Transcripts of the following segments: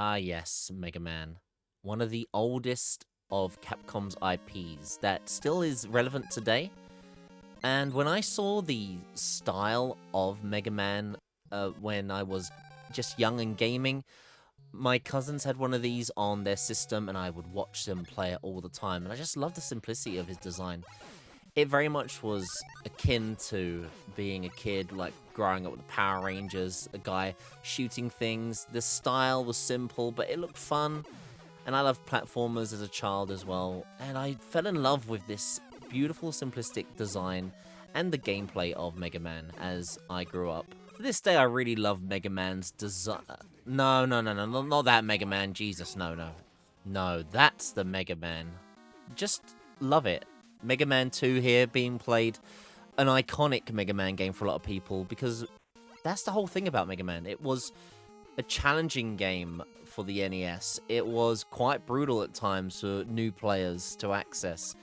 Ah, yes, Mega Man. One of the oldest of Capcom's IPs that still is relevant today. And when I saw the style of Mega Man when I was just young and gaming, my cousins had one of these on their system and I would watch them play it all the time. And I just love the simplicity of his design. It very much was akin to being a kid, like growing up with the Power Rangers, a guy shooting things. The style was simple, but it looked fun. And I loved platformers as a child as well. And I fell in love with this beautiful, simplistic design and the gameplay of Mega Man as I grew up. To this day, I really love Mega Man's design. No, not that Mega Man. Jesus, no. No, that's the Mega Man. Just love it. Mega Man 2 here being played, an iconic Mega Man game for a lot of people, because that's the whole thing about Mega Man. It was a challenging game for the NES. It was quite brutal at times for new players to access.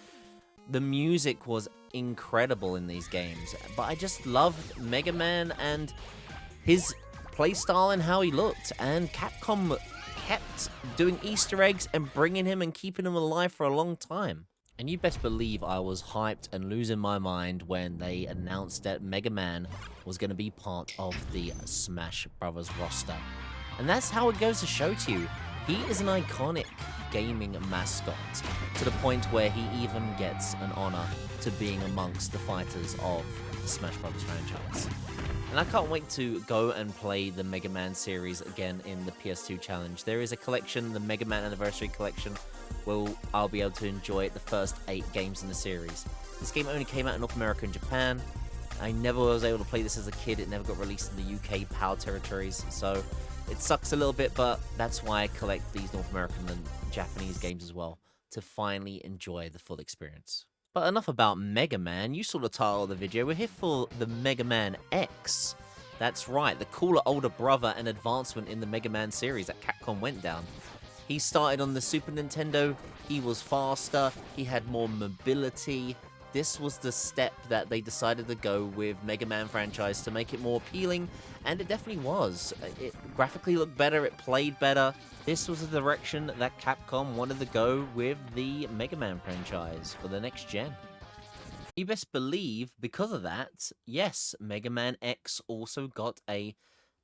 The music was incredible in these games, but I just loved Mega Man and his playstyle and how he looked, and Capcom kept doing Easter eggs and bringing him and keeping him alive for a long time. And you best believe I was hyped and losing my mind when they announced that Mega Man was going to be part of the Smash Brothers roster. And that's how it goes to show to you. He is an iconic gaming mascot, to the point where he even gets an honor to being amongst the fighters of the Smash Brothers franchise. And I can't wait to go and play the Mega Man series again in the PS2 challenge. There is a collection, the Mega Man Anniversary Collection, where I'll be able to enjoy the first 8 games in the series. This game only came out in North America and Japan. I never was able to play this as a kid. It never got released in the UK PAL territories, so it sucks a little bit, but that's why I collect these North American and Japanese games as well, to finally enjoy the full experience. But enough about Mega Man. You saw the title of the video. We're here for the Mega Man X. That's right, the cooler older brother and advancement in the Mega Man series that Capcom went down. He started on the Super Nintendo, he was faster, he had more mobility. This was the step that they decided to go with Mega Man franchise to make it more appealing, and it definitely was. It graphically looked better, it played better. This was the direction that Capcom wanted to go with the Mega Man franchise for the next gen. You best believe, because of that, yes, Mega Man X also got a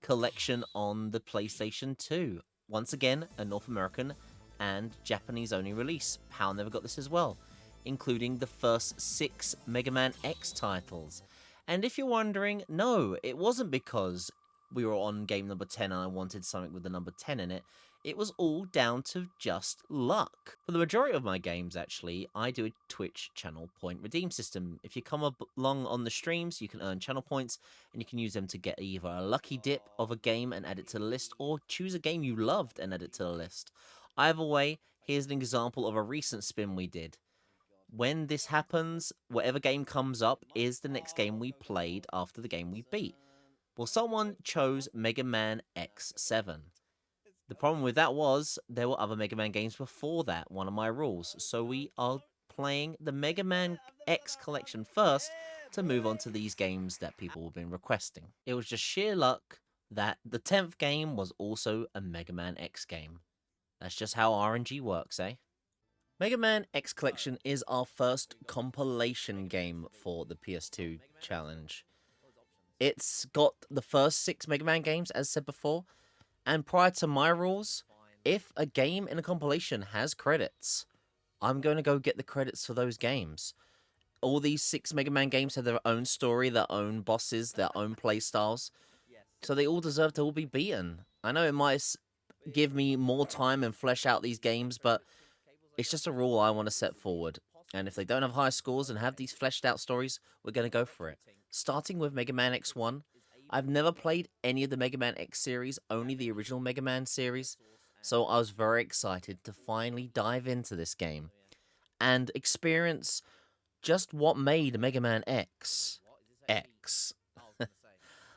collection on the PlayStation 2. Once again, a North American and Japanese only release. PAL never got this as well, including the first 6 Mega Man X titles. And if you're wondering, no, it wasn't because we were on game number 10 and I wanted something with the number 10 in it. It was all down to just luck. For the majority of my games, actually, I do a Twitch channel point redeem system. If you come along on the streams, you can earn channel points, and you can use them to get either a lucky dip of a game and add it to the list, or choose a game you loved and add it to the list. Either way, here's an example of a recent spin we did. When this happens, whatever game comes up is the next game we played after the game we beat. Well, someone chose Mega Man X7. The problem with that was there were other Mega Man games before that, one of my rules. So we are playing the Mega Man X collection first to move on to these games that people have been requesting. It was just sheer luck that the 10th game was also a Mega Man X game. That's just how RNG works, eh? Mega Man X Collection is our first compilation game for the PS2 challenge. It's got the first 6 Mega Man games, as said before, and prior to my rules, if a game in a compilation has credits, I'm going to go get the credits for those games. All these 6 Mega Man games have their own story, their own bosses, their own playstyles, so they all deserve to all be beaten. I know it might give me more time and flesh out these games, but it's just a rule I want to set forward. And if they don't have high scores and have these fleshed out stories, we're going to go for it. Starting with Mega Man X1, I've never played any of the Mega Man X series, only the original Mega Man series, so I was very excited to finally dive into this game and experience just what made Mega Man X.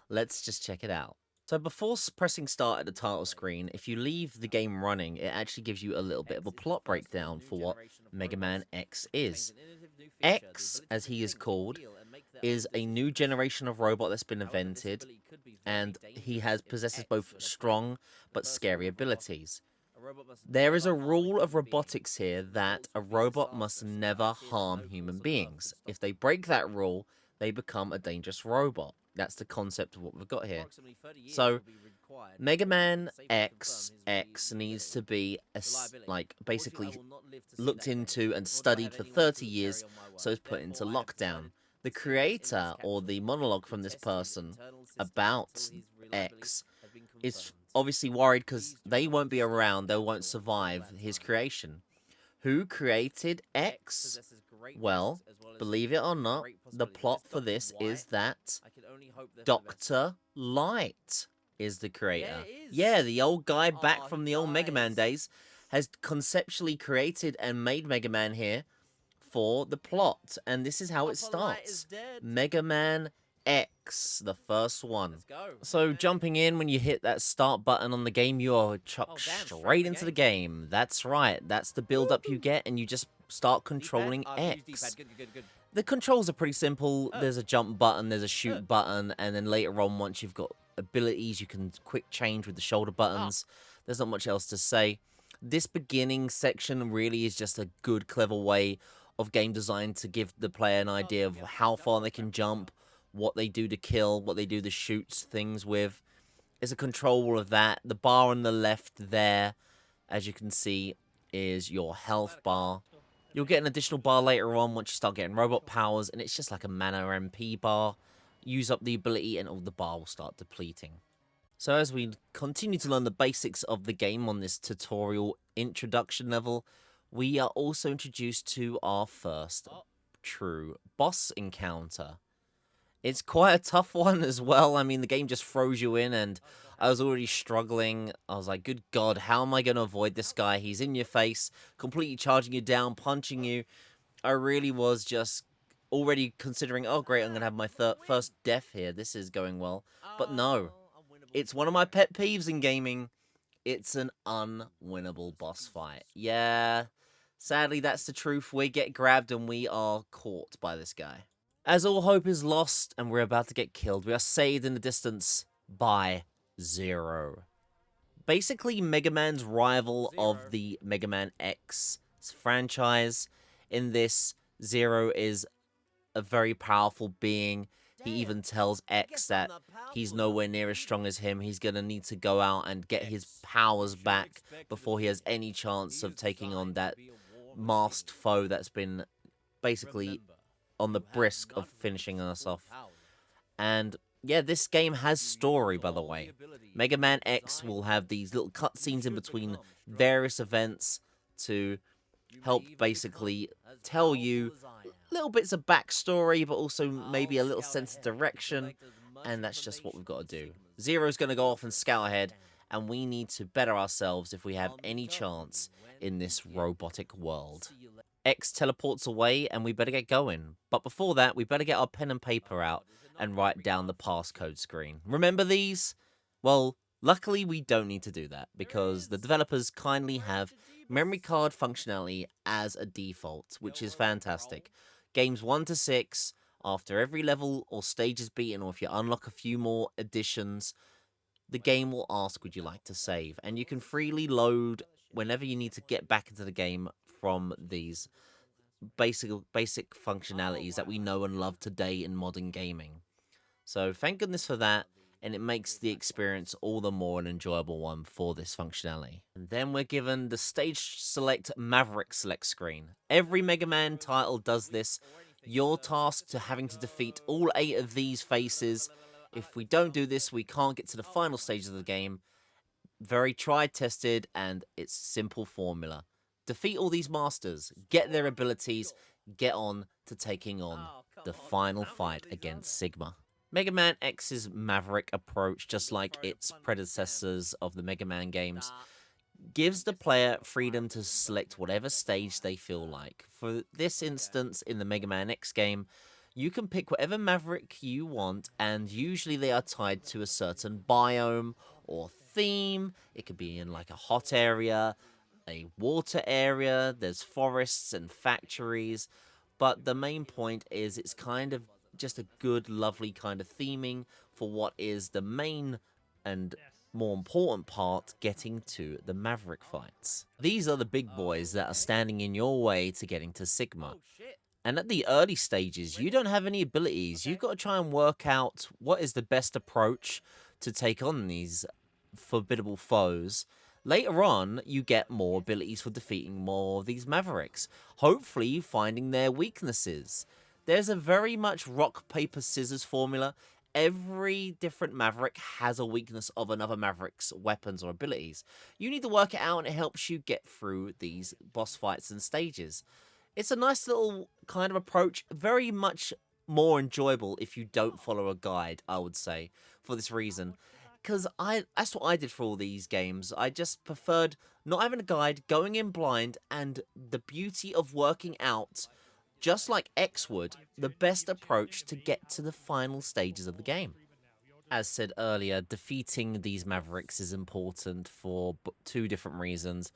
Let's just check it out. So before pressing start at the title screen, if you leave the game running, it actually gives you a little bit of a plot breakdown for what Mega Man X is. X, as he is called, is a new generation of robot that's been invented, and he has possesses both strong but scary abilities. There is a rule of robotics here that a robot must never harm human beings. If they break that rule, they become a dangerous robot. That's the concept of what we've got here. So, Mega Man X needs to be like basically looked into and studied for 30 years, so it's put into lockdown. The creator or the monologue from this person about X is obviously worried because they won't be around, they won't survive his creation. Who created X? Well, believe it or not, the plot for this is that Dr. Light is the creator. Yeah, the old guy back from the old Mega Man days has conceptually created and made Mega Man here for the plot. And this is how it starts. Mega Man X, the first one. So jumping in, when you hit that start button on the game, you are chucked straight into the game. That's right, that's the build up you get, and you just start controlling X. The controls are pretty simple. There's a jump button, there's a shoot button, and then later on, once you've got abilities, you can quick change with the shoulder buttons. There's not much else to say. This beginning section really is just a good, clever way of game design to give the player an idea of how far they can jump, what they do to kill, what they do to shoot things with. It's a control of that. The bar on the left there, as you can see, is your health bar. You'll get an additional bar later on once you start getting robot powers, and it's just like a mana MP bar. Use up the ability and all the bar will start depleting. So as we continue to learn the basics of the game on this tutorial introduction level, we are also introduced to our first true boss encounter. It's quite a tough one as well. I mean, the game just throws you in, and I was already struggling. I was like, good God, how am I going to avoid this guy? He's in your face, completely charging you down, punching you. I really was just already considering, oh great, I'm going to have my first death here. This is going well. But no, it's one of my pet peeves in gaming. It's an unwinnable boss fight. Yeah, sadly, that's the truth. We get grabbed and we are caught by this guy. As all hope is lost and we're about to get killed, we are saved in the distance by Zero. Basically, Mega Man's rival of the Mega Man X franchise. In this, Zero is a very powerful being. He even tells X that he's nowhere near as strong as him. He's going to need to go out and get his powers back before he has any chance of taking on that masked foe that's been basically on the brisk of finishing us off. And yeah, this game has story, by the way. Mega Man X will have these little cutscenes in between various events to help basically tell you little bits of backstory, but also maybe a little sense of direction. And that's just what we've got to do. Zero's going to go off and scout ahead, and we need to better ourselves if we have any chance in this robotic world. X teleports away, and we better get going. But before that, we better get our pen and paper out and write down the passcode screen. Remember these? Well, luckily we don't need to do that, because the developers kindly have memory card functionality as a default, which is fantastic. Games 1 to 6, after every level or stage is beaten, or if you unlock a few more additions, the game will ask, would you like to save? And you can freely load whenever you need to get back into the game from these basic functionalities that we know and love today in modern gaming. So thank goodness for that, and it makes the experience all the more an enjoyable one for this functionality. And then we're given the Stage Select Maverick select screen. Every Mega Man title does this. You're tasked to having to defeat all 8 of these faces. If we don't do this, we can't get to the final stage of the game. Very tried, tested, and it's simple formula. Defeat all these masters, get their abilities, get on to taking on the final fight against Sigma. Mega Man X's Maverick approach, just like its predecessors of the Mega Man games, gives the player freedom to select whatever stage they feel like. For this instance, in the Mega Man X game, you can pick whatever Maverick you want, and usually they are tied to a certain biome or theme. It could be in like a hot area, a water area, there's forests and factories, but the main point is it's kind of just a good, lovely kind of theming for what is the main and more important part, getting to the Maverick fights. These are the big boys that are standing in your way to getting to Sigma. And at the early stages, you don't have any abilities. You've got to try and work out what is the best approach to take on these formidable foes. Later on, you get more abilities for defeating more of these Mavericks, hopefully finding their weaknesses. There's a very much rock, paper, scissors formula. Every different Maverick has a weakness of another Maverick's weapons or abilities. You need to work it out, and it helps you get through these boss fights and stages. It's a nice little kind of approach, very much more enjoyable if you don't follow a guide, I would say, for this reason. Because that's what I did for all these games. I just preferred not having a guide, going in blind, and the beauty of working out, just like X would, the best approach to get to the final stages of the game. As said earlier, defeating these Mavericks is important for two different reasons.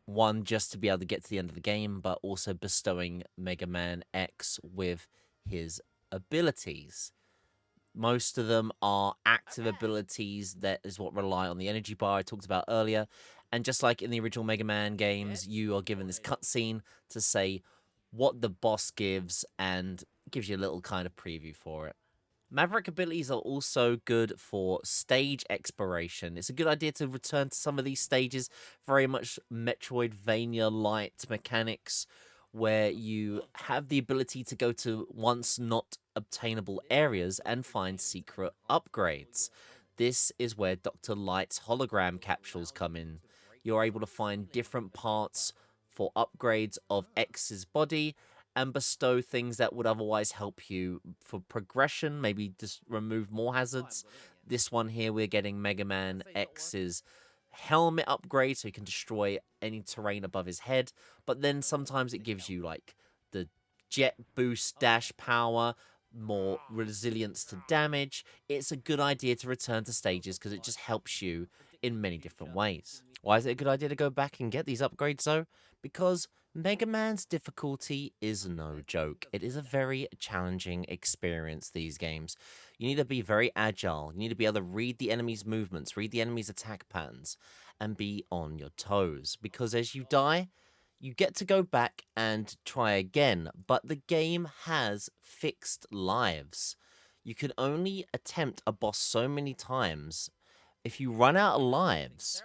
One, just to be able to get to the end of the game, but also bestowing Mega Man X with his abilities. Most of them are active abilities, that is what rely on the energy bar I talked about earlier. And just like in the original Mega Man games, you are given this cutscene to say what the boss gives and gives you a little kind of preview for it. Maverick abilities are also good for stage exploration. It's a good idea to return to some of these stages, very much Metroidvania-light mechanics, where you have the ability to go to once not obtainable areas and find secret upgrades. This is where Dr. Light's hologram capsules come in. You're able to find different parts for upgrades of X's body and bestow things that would otherwise help you for progression, maybe just remove more hazards. This one here, we're getting Mega Man X's helmet upgrade so he can destroy any terrain above his head, but then sometimes it gives you like the jet boost dash power, more resilience to damage. It's a good idea to return to stages because it just helps you in many different ways. Why is it a good idea to go back and get these upgrades though? Because Mega Man's difficulty is no joke. It is a very challenging experience, these games. You need to be very agile. You need to be able to read the enemy's movements, read the enemy's attack patterns, and be on your toes. Because as you die, you get to go back and try again, but the game has fixed lives. You can only attempt a boss so many times. If you run out of lives,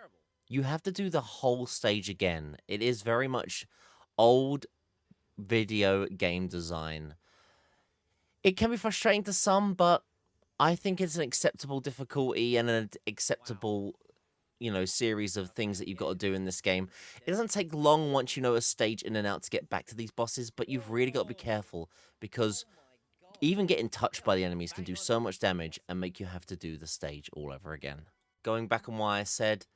you have to do the whole stage again. It is very much old video game design. It can be frustrating to some, but I think it's an acceptable difficulty and an acceptable, series of things that you've got to do in this game. It doesn't take long once you know a stage in and out to get back to these bosses, but you've really got to be careful because even getting touched by the enemies can do so much damage and make you have to do the stage all over again. Going back on why I said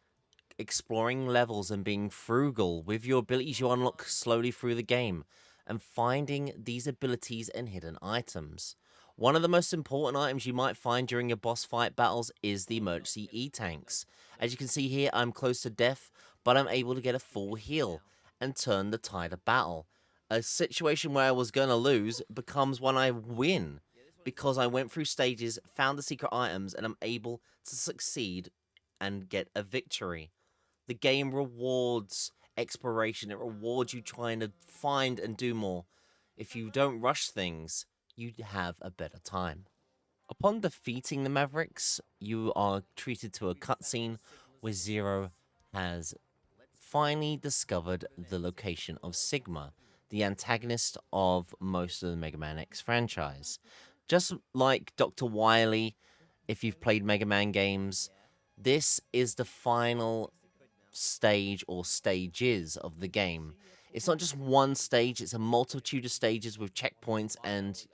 exploring levels and being frugal with your abilities you unlock slowly through the game, and finding these abilities and hidden items. One of the most important items you might find during your boss fight battles is the emergency E-tanks. As you can see here, I'm close to death, but I'm able to get a full heal and turn the tide of battle. A situation where I was going to lose becomes one I win, because I went through stages, found the secret items, and I'm able to succeed and get a victory. The game rewards exploration. It rewards you trying to find and do more. If you don't rush things, you have a better time. Upon defeating the Mavericks, you are treated to a cutscene where Zero has finally discovered the location of Sigma, the antagonist of most of the Mega Man X franchise. Just like Dr. Wily, if you've played Mega Man games, this is the final stage or stages of the game. It's not just one stage, it's a multitude of stages with checkpoints and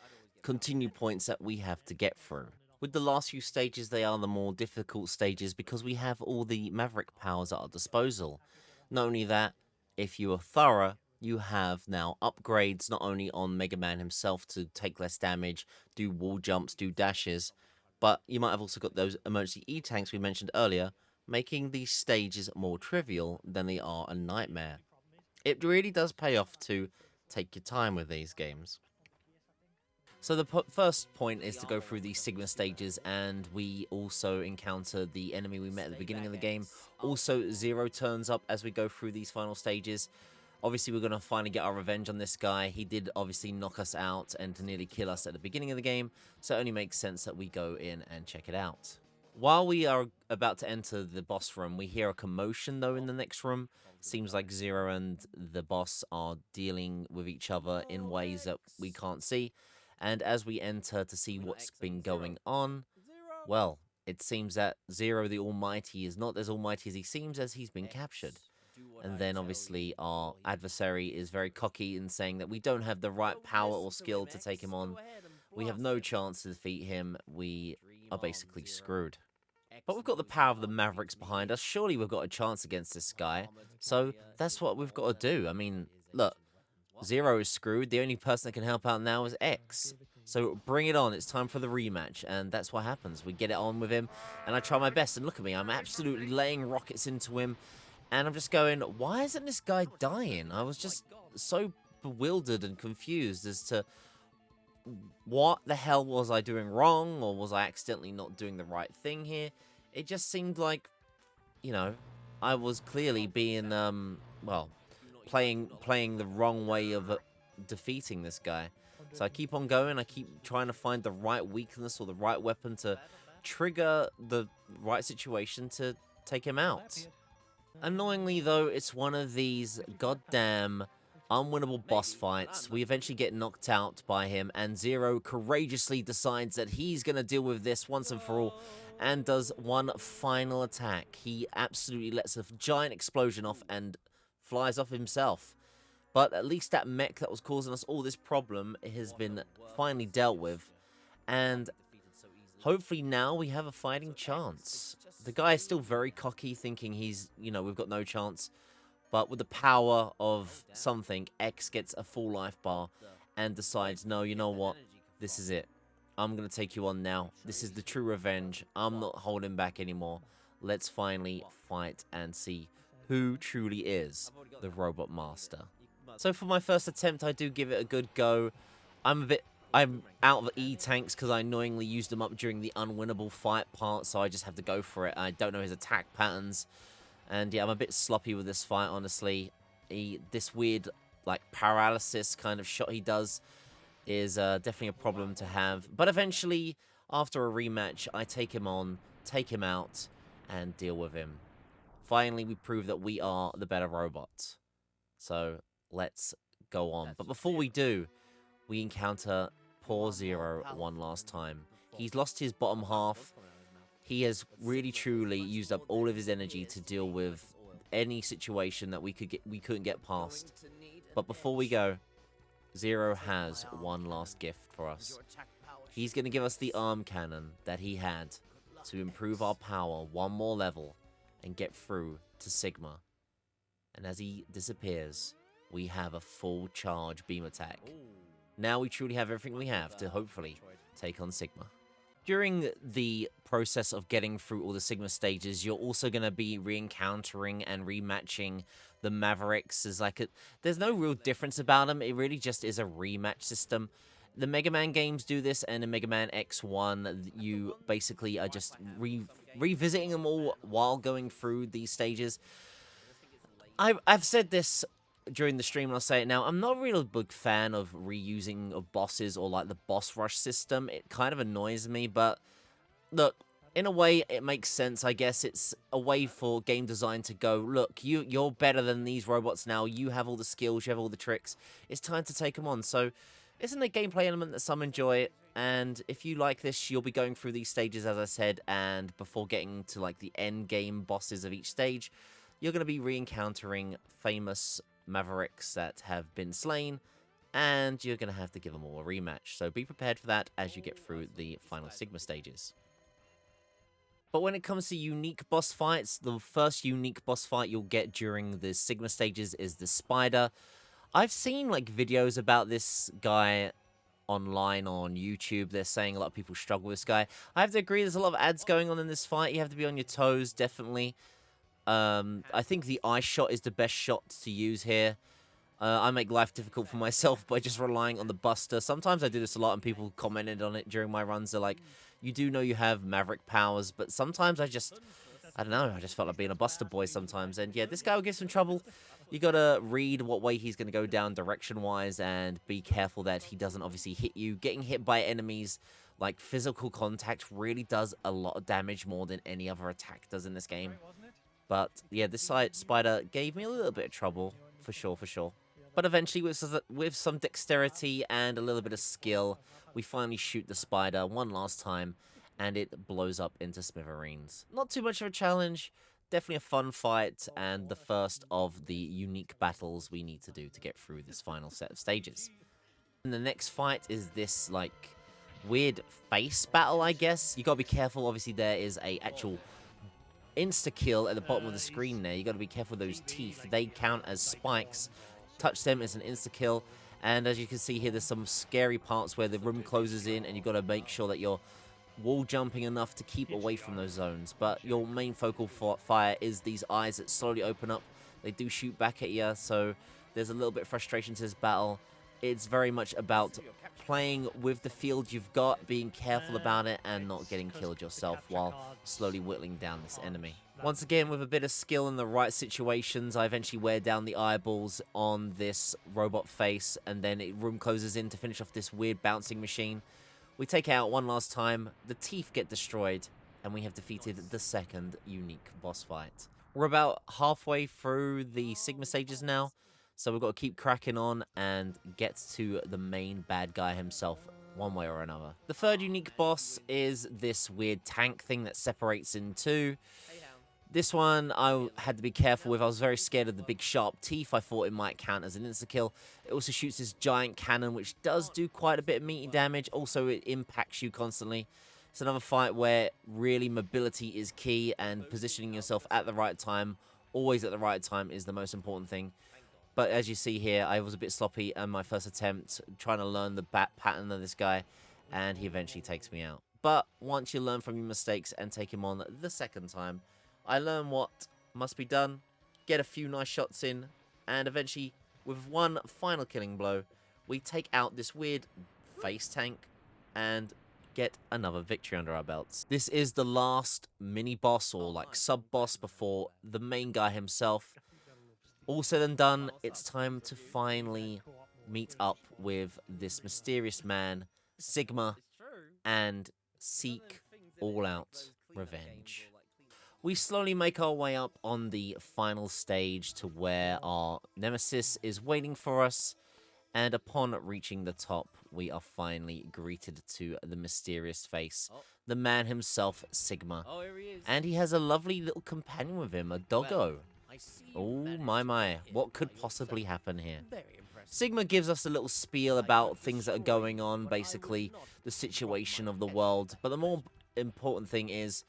continue points that we have to get through. With the last few stages, they are the more difficult stages because we have all the Maverick powers at our disposal. Not only that, if you are thorough, you have now upgrades not only on Mega Man himself to take less damage, do wall jumps, do dashes, but you might have also got those emergency E-tanks we mentioned earlier, making these stages more trivial than they are a nightmare. It really does pay off to take your time with these games. So the first point is to go through the Sigma stages, and we also encounter the enemy we met at the beginning of the game. Also, Zero turns up as we go through these final stages. Obviously, we're going to finally get our revenge on this guy. He did obviously knock us out and to nearly kill us at the beginning of the game, so it only makes sense that we go in and check it out. While we are about to enter the boss room, we hear a commotion, though, in the next room. Seems like Zero and the boss are dealing with each other in ways that we can't see. And as we enter to see what's been going on, well, it seems that Zero the Almighty is not as almighty as he seems, as he's been captured. And then obviously our adversary is very cocky in saying that we don't have the right power or skill to take him on. We have no chance to defeat him. We are basically screwed. But we've got the power of the Mavericks behind us. Surely we've got a chance against this guy. So that's what we've got to do. I mean, look, Zero is screwed. The only person that can help out now is X. So bring it on. It's time for the rematch. And that's what happens. We get it on with him. And I try my best. And look at me. I'm absolutely laying rockets into him. And I'm just going, why isn't this guy dying? I was just so bewildered and confused as to what the hell was I doing wrong? Or was I accidentally not doing the right thing here? It just seemed like, you know, I was clearly being, well, playing the wrong way of defeating this guy. So I keep on going. I keep trying to find the right weakness or the right weapon to trigger the right situation to take him out. Annoyingly, though, it's one of these goddamn unwinnable boss fights. We eventually get knocked out by him, and Zero courageously decides that he's going to deal with this once and for all, and does one final attack. He absolutely lets a giant explosion off and flies off himself. But at least that mech that was causing us all this problem has been finally dealt with, and hopefully now we have a fighting chance. The guy is still very cocky, thinking he's, you know, we've got no chance. But with the power of something, X gets a full life bar and decides, no, you know what? This is it. I'm going to take you on now. This is the true revenge. I'm not holding back anymore. Let's finally fight and see who truly is the Robot Master. So for my first attempt, I do give it a good go. I'm out of E-tanks because I annoyingly used them up during the unwinnable fight part, so I just have to go for it. I don't know his attack patterns. And yeah, I'm a bit sloppy with this fight, honestly. This weird, like, paralysis kind of shot he does is definitely a problem to have. But eventually, after a rematch, I take him on, take him out, and deal with him. Finally, we prove that we are the better robot. So, let's go on. But before we do, we encounter poor Zero one last time. He's lost his bottom half. He has really truly used up all of his energy to deal with any situation that we couldn't get past. But before we go, Zero has one last gift for us. He's going to give us the arm cannon that he had to improve our power one more level and get through to Sigma. And as he disappears, we have a full charge beam attack. Now we truly have everything we have to hopefully take on Sigma. During the process of getting through all the Sigma stages, you're also going to be re-encountering and rematching the Mavericks. There's no real difference about them. It really just is a rematch system. The Mega Man games do this, and in Mega Man X1, you basically are just revisiting them all while going through these stages. I've said this during the stream, and I'll say it now. I'm not really a big fan of reusing of bosses or like the boss rush system. It kind of annoys me, but look, in a way it makes sense. I guess it's a way for game design to go, look, you're better than these robots now. You have all the skills, you have all the tricks. It's time to take them on. So isn't a gameplay element that some enjoy, and if you like this, you'll be going through these stages, as I said, and before getting to like the end game bosses of each stage, you're going to be re-encountering famous Mavericks that have been slain, and you're going to have to give them all a rematch. So be prepared for that as you get through the final Sigma stages. But when it comes to unique boss fights, the first unique boss fight you'll get during the Sigma stages is the Spider. I've seen like videos about this guy online on YouTube. They're saying a lot of people struggle with this guy. I have to agree, there's a lot of ads going on in this fight. You have to be on your toes, definitely. I think the ice shot is the best shot to use here. I make life difficult for myself by just relying on the Buster. Sometimes I do this a lot, and people commented on it during my runs. They're like, you do know you have Maverick powers, but sometimes I don't know, I just felt like being a Buster boy sometimes. And yeah, this guy will give some trouble. You gotta read what way he's gonna go down direction-wise, and be careful that he doesn't obviously hit you. Getting hit by enemies, like physical contact, really does a lot of damage, more than any other attack does in this game. But yeah, this spider gave me a little bit of trouble, for sure, for sure. But eventually, with some dexterity and a little bit of skill, we finally shoot the spider one last time, and it blows up into smithereens. Not too much of a challenge, definitely a fun fight, and the first of the unique battles we need to do to get through this final set of stages. And the next fight is this, like, weird face battle, I guess. You gotta be careful, obviously there is a actual insta-kill at the bottom of the screen there. You gotta be careful with those teeth. They count as spikes. Touch them as an insta-kill. And as you can see here, there's some scary parts where the room closes in, and you gotta make sure that you're wall jumping enough to keep away from those zones. But your main focal fire is these eyes that slowly open up. They do shoot back at you, so there's a little bit of frustration to this battle. It's very much about playing with the field you've got, being careful about it, and not getting killed yourself while slowly whittling down this enemy. Once again, with a bit of skill in the right situations, I eventually wear down the eyeballs on this robot face, and then it room closes in to finish off this weird bouncing machine. We take it out one last time, the teeth get destroyed, and we have defeated the second unique boss fight. We're about halfway through the Sigma stages now, so we've got to keep cracking on and get to the main bad guy himself one way or another. The third unique boss is this weird tank thing that separates in two. This one I had to be careful with. I was very scared of the big sharp teeth. I thought it might count as an insta-kill. It also shoots this giant cannon, which does do quite a bit of meaty damage. Also, it impacts you constantly. It's another fight where really mobility is key, and positioning yourself at the right time, always at the right time, is the most important thing. But as you see here, I was a bit sloppy on my first attempt, trying to learn the bat pattern of this guy, and he eventually takes me out. But once you learn from your mistakes and take him on the second time, I learned what must be done, get a few nice shots in, and eventually, with one final killing blow, we take out this weird face tank and get another victory under our belts. This is the last mini-boss or like sub-boss before the main guy himself. All said and done, it's time to finally meet up with this mysterious man, Sigma, and seek all-out revenge. We slowly make our way up on the final stage to where our nemesis is waiting for us, and upon reaching the top, we are finally greeted to the mysterious face, the man himself, Sigma. And he has a lovely little companion with him, a doggo. Oh my, what could possibly happen here? Sigma gives us a little spiel about things that are going on, basically the situation of the world, but the more important thing is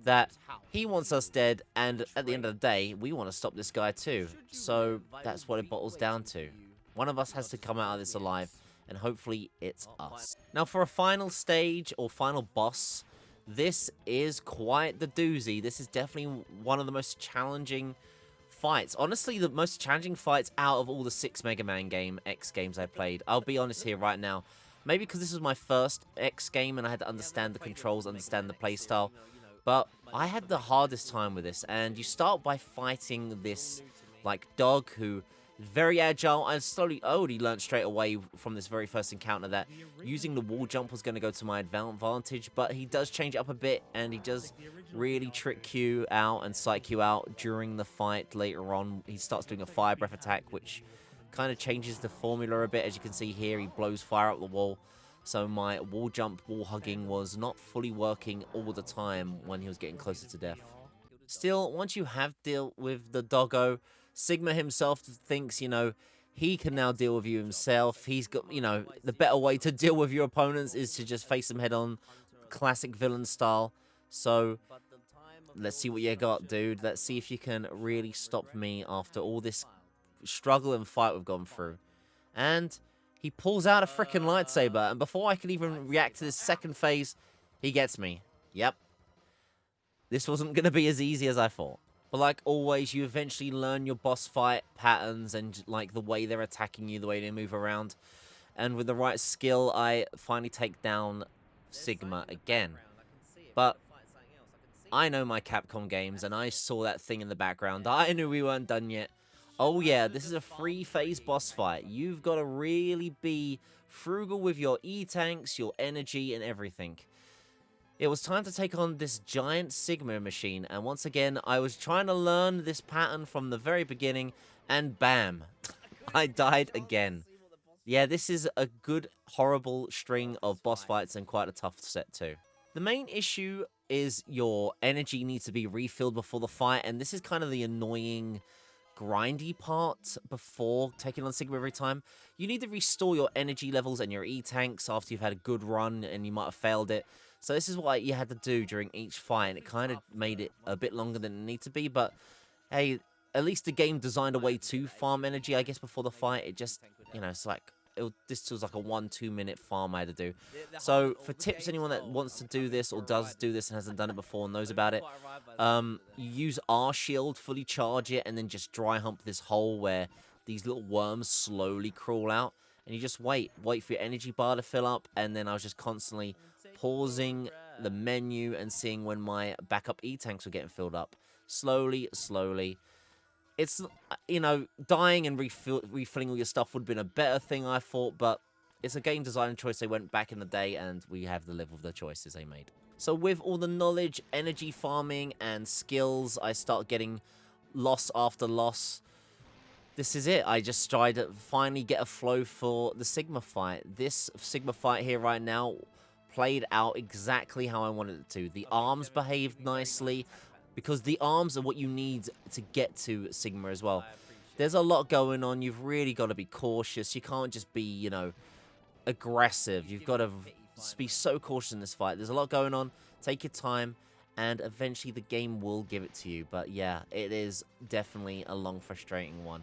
that he wants us dead, and at the end of the day, we want to stop this guy too. So that's what it bottles down to. One of us has to come out of this alive, and hopefully it's us. Now for a final stage, or final boss, this is quite the doozy. This is definitely one of the most challenging fights. Honestly, the most challenging fights out of all the 6 Mega Man X games I played. I'll be honest here right now. Maybe because this was my first X game and I had to understand the controls, understand the playstyle. But I had the hardest time with this. And you start by fighting this, like, dog who is very agile. And slowly, I already learned straight away from this very first encounter that using the wall jump was going to go to my advantage. But he does change it up a bit, and he does really trick you out and psych you out during the fight later on. He starts doing a fire breath attack, which kind of changes the formula a bit. As you can see here, he blows fire up the wall. So my wall jump, wall hugging was not fully working all the time when he was getting closer to death. Still, once you have dealt with the doggo, Sigma himself thinks, you know, he can now deal with you himself. He's got, you know, the better way to deal with your opponents is to just face them head on, classic villain style. So let's see what you got, dude. Let's see if you can really stop me after all this struggle and fight we've gone through. And he pulls out a freaking lightsaber, and before I can even react to this second phase, he gets me. Yep. This wasn't going to be as easy as I thought. But like always, you eventually learn your boss fight patterns and like the way they're attacking you, the way they move around. And with the right skill, I finally take down Sigma again. But I know my Capcom games, and I saw that thing in the background. I knew we weren't done yet. Oh yeah, this is a 3-phase boss fight. You've got to really be frugal with your E-tanks, your energy, and everything. It was time to take on this giant Sigma machine, and once again, I was trying to learn this pattern from the very beginning, and bam, I died again. Yeah, this is a good, horrible string of boss fights and quite a tough set too. The main issue is your energy needs to be refilled before the fight, and this is kind of the annoying grindy part before taking on Sigma every time. You need to restore your energy levels and your E-tanks after you've had a good run and you might have failed it. So this is what you had to do during each fight, and it kind of made it a bit longer than it needed to be, but hey, at least the game designed a way to farm energy, I guess, before the fight. It just, it's like, this was like a 1-2 minute farm I had to do. So for tips, anyone that wants to do this or does do this and hasn't done it before and knows about it, you use R shield, fully charge it, and then just dry hump this hole where these little worms slowly crawl out, and you just wait for your energy bar to fill up, and then I was just constantly pausing the menu and seeing when my backup E-tanks were getting filled up. Slowly, slowly. It's, dying and refilling all your stuff would have been a better thing, I thought, but it's a game design choice they went back in the day, and we have to live with the choices they made. So with all the knowledge, energy farming, and skills, I start getting loss after loss. This is it. I just tried to finally get a flow for the Sigma fight. This Sigma fight here right now played out exactly how I wanted it to. The arms behaved nicely, because the arms are what you need to get to Sigma as well. There's a lot going on. You've really got to be cautious. You can't just be, aggressive. You've got to be so cautious in this fight. There's a lot going on. Take your time, and eventually the game will give it to you. But yeah, it is definitely a long, frustrating one.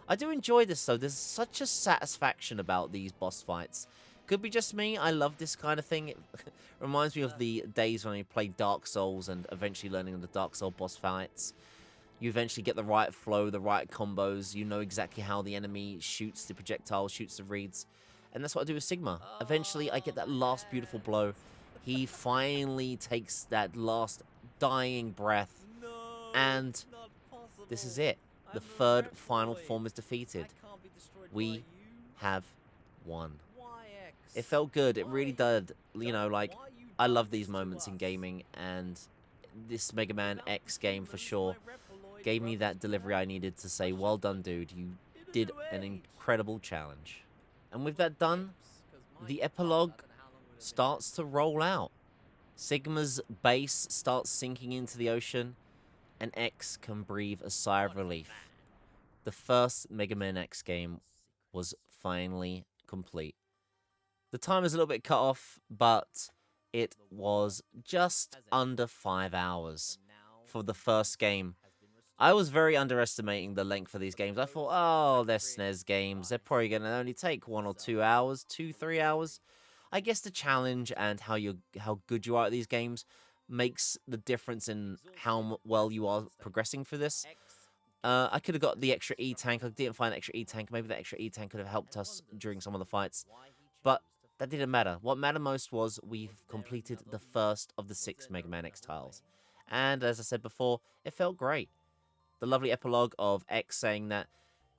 I do enjoy this, though. There's such a satisfaction about these boss fights. Could be just me. I love this kind of thing. It reminds me of the days when I played Dark Souls and eventually learning the Dark Souls boss fights. You eventually get the right flow, the right combos. You know exactly how the enemy shoots the projectiles, shoots the reeds. And that's what I do with Sigma. Eventually, I get that last beautiful blow. He finally takes that last dying breath. And this is it. The third final form is defeated. We have won. It felt good. It really did. I love these moments in gaming, and this Mega Man X game for sure gave me that delivery I needed to say, well done, dude. You did an incredible challenge. And with that done, the epilogue starts to roll out. Sigma's base starts sinking into the ocean, and X can breathe a sigh of relief. The first Mega Man X game was finally complete. The time is a little bit cut off, but it was just under 5 hours for the first game. I was very underestimating the length of these games. I thought, oh, they're SNES games. They're probably going to only take 1 or 2 hours, 2-3 hours. I guess the challenge and how good you are at these games makes the difference in how well you are progressing for this. I could have got the extra E-tank. I didn't find the extra E-tank. Maybe that extra E-tank could have helped us during some of the fights. But that didn't matter. What mattered most was we've completed the first of the 6 Mega Man X titles. And as I said before, it felt great. The lovely epilogue of X saying that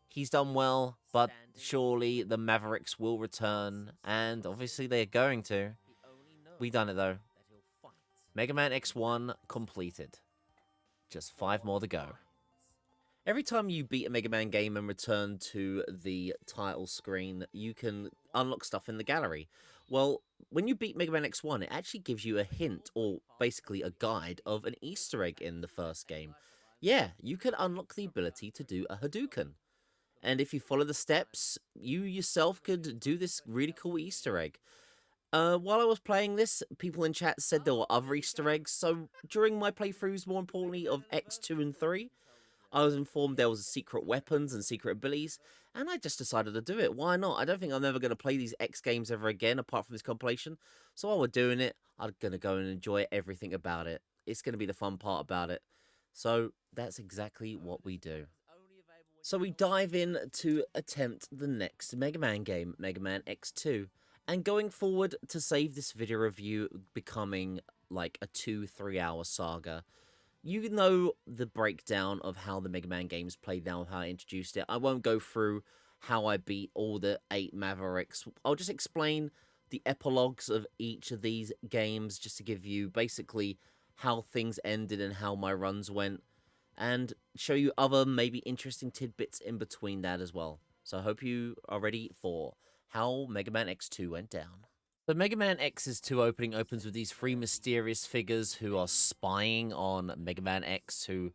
he's done well, but surely the Mavericks will return. And obviously they're going to. We done it though. Mega Man X1 completed. Just 5 more to go. Every time you beat a Mega Man game and return to the title screen, you can unlock stuff in the gallery. Well, when you beat Mega Man X1, it actually gives you a hint, or basically a guide, of an Easter egg in the first game. Yeah, you can unlock the ability to do a Hadouken. And if you follow the steps, you yourself could do this really cool Easter egg. While I was playing this, people in chat said there were other Easter eggs, so during my playthroughs, more importantly, of X2 and 3, I was informed there was secret weapons and secret abilities, and I just decided to do it. Why not? I don't think I'm ever going to play these X games ever again, apart from this compilation. So while we're doing it, I'm going to go and enjoy everything about it. It's going to be the fun part about it. So that's exactly what we do. So we dive in to attempt the next Mega Man game, Mega Man X2. And going forward, to save this video review becoming like a 2-3 hour saga, you know the breakdown of how the Mega Man games played now, how I introduced it. I won't go through how I beat all the 8 Mavericks. I'll just explain the epilogues of each of these games just to give you basically how things ended and how my runs went, and show you other maybe interesting tidbits in between that as well. So I hope you are ready for how Mega Man X2 went down. So Mega Man X's 2 opening opens with these 3 mysterious figures who are spying on Mega Man X, who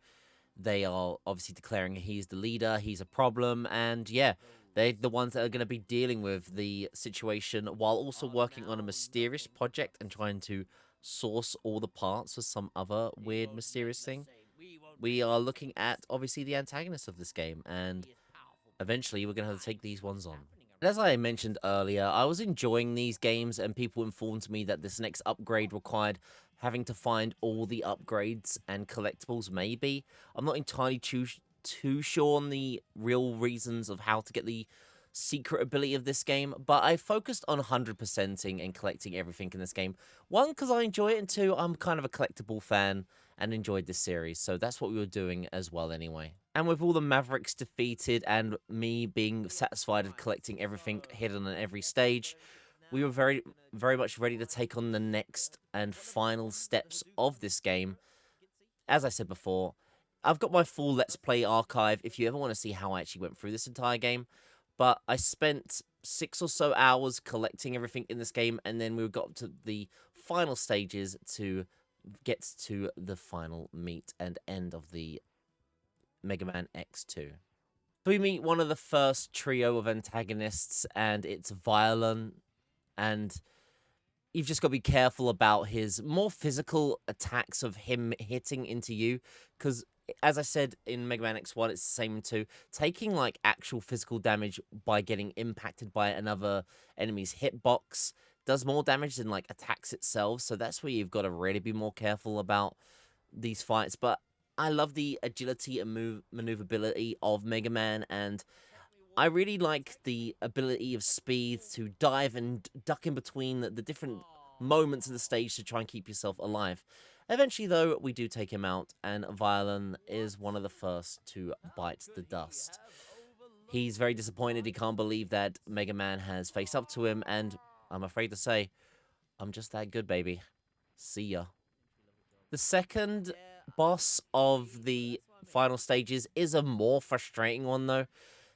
they are obviously declaring he's the leader, he's a problem, and yeah, they're the ones that are going to be dealing with the situation while also working on a mysterious project and trying to source all the parts for some other weird mysterious thing. We are looking at obviously the antagonist of this game, and eventually we're going to have to take these ones on. And as I mentioned earlier, I was enjoying these games, and people informed me that this next upgrade required having to find all the upgrades and collectibles, maybe. I'm not entirely too sure on the real reasons of how to get the secret ability of this game, but I focused on 100%ing and collecting everything in this game. One, because I enjoy it, and two, I'm kind of a collectible fan and enjoyed this series, so that's what we were doing as well anyway. And with all the Mavericks defeated and me being satisfied of collecting everything hidden on every stage, we were very much ready to take on the next and final steps of this game. As I said before, I've got my full Let's Play archive if you ever want to see how I actually went through this entire game, but I spent 6 or so hours collecting everything in this game, and then we got to the final stages to get to the final meat and end of the Mega Man X2. So we meet one of the first trio of antagonists, and it's Violent, and you've just got to be careful about his more physical attacks of him hitting into you, because as I said in Mega Man X1, it's the same in 2. Taking like actual physical damage by getting impacted by another enemy's hitbox does more damage than like attacks itself, so that's where you've got to really be more careful about these fights. But I love the agility and maneuverability of Mega Man, and I really like the ability of speed to dive and duck in between the different moments of the stage to try and keep yourself alive. Eventually, though, we do take him out, and Violin is one of the first to bite the dust. He's very disappointed. He can't believe that Mega Man has faced up to him, and I'm afraid to say, I'm just that good, baby. See ya. The second boss of the final stages is a more frustrating one, though.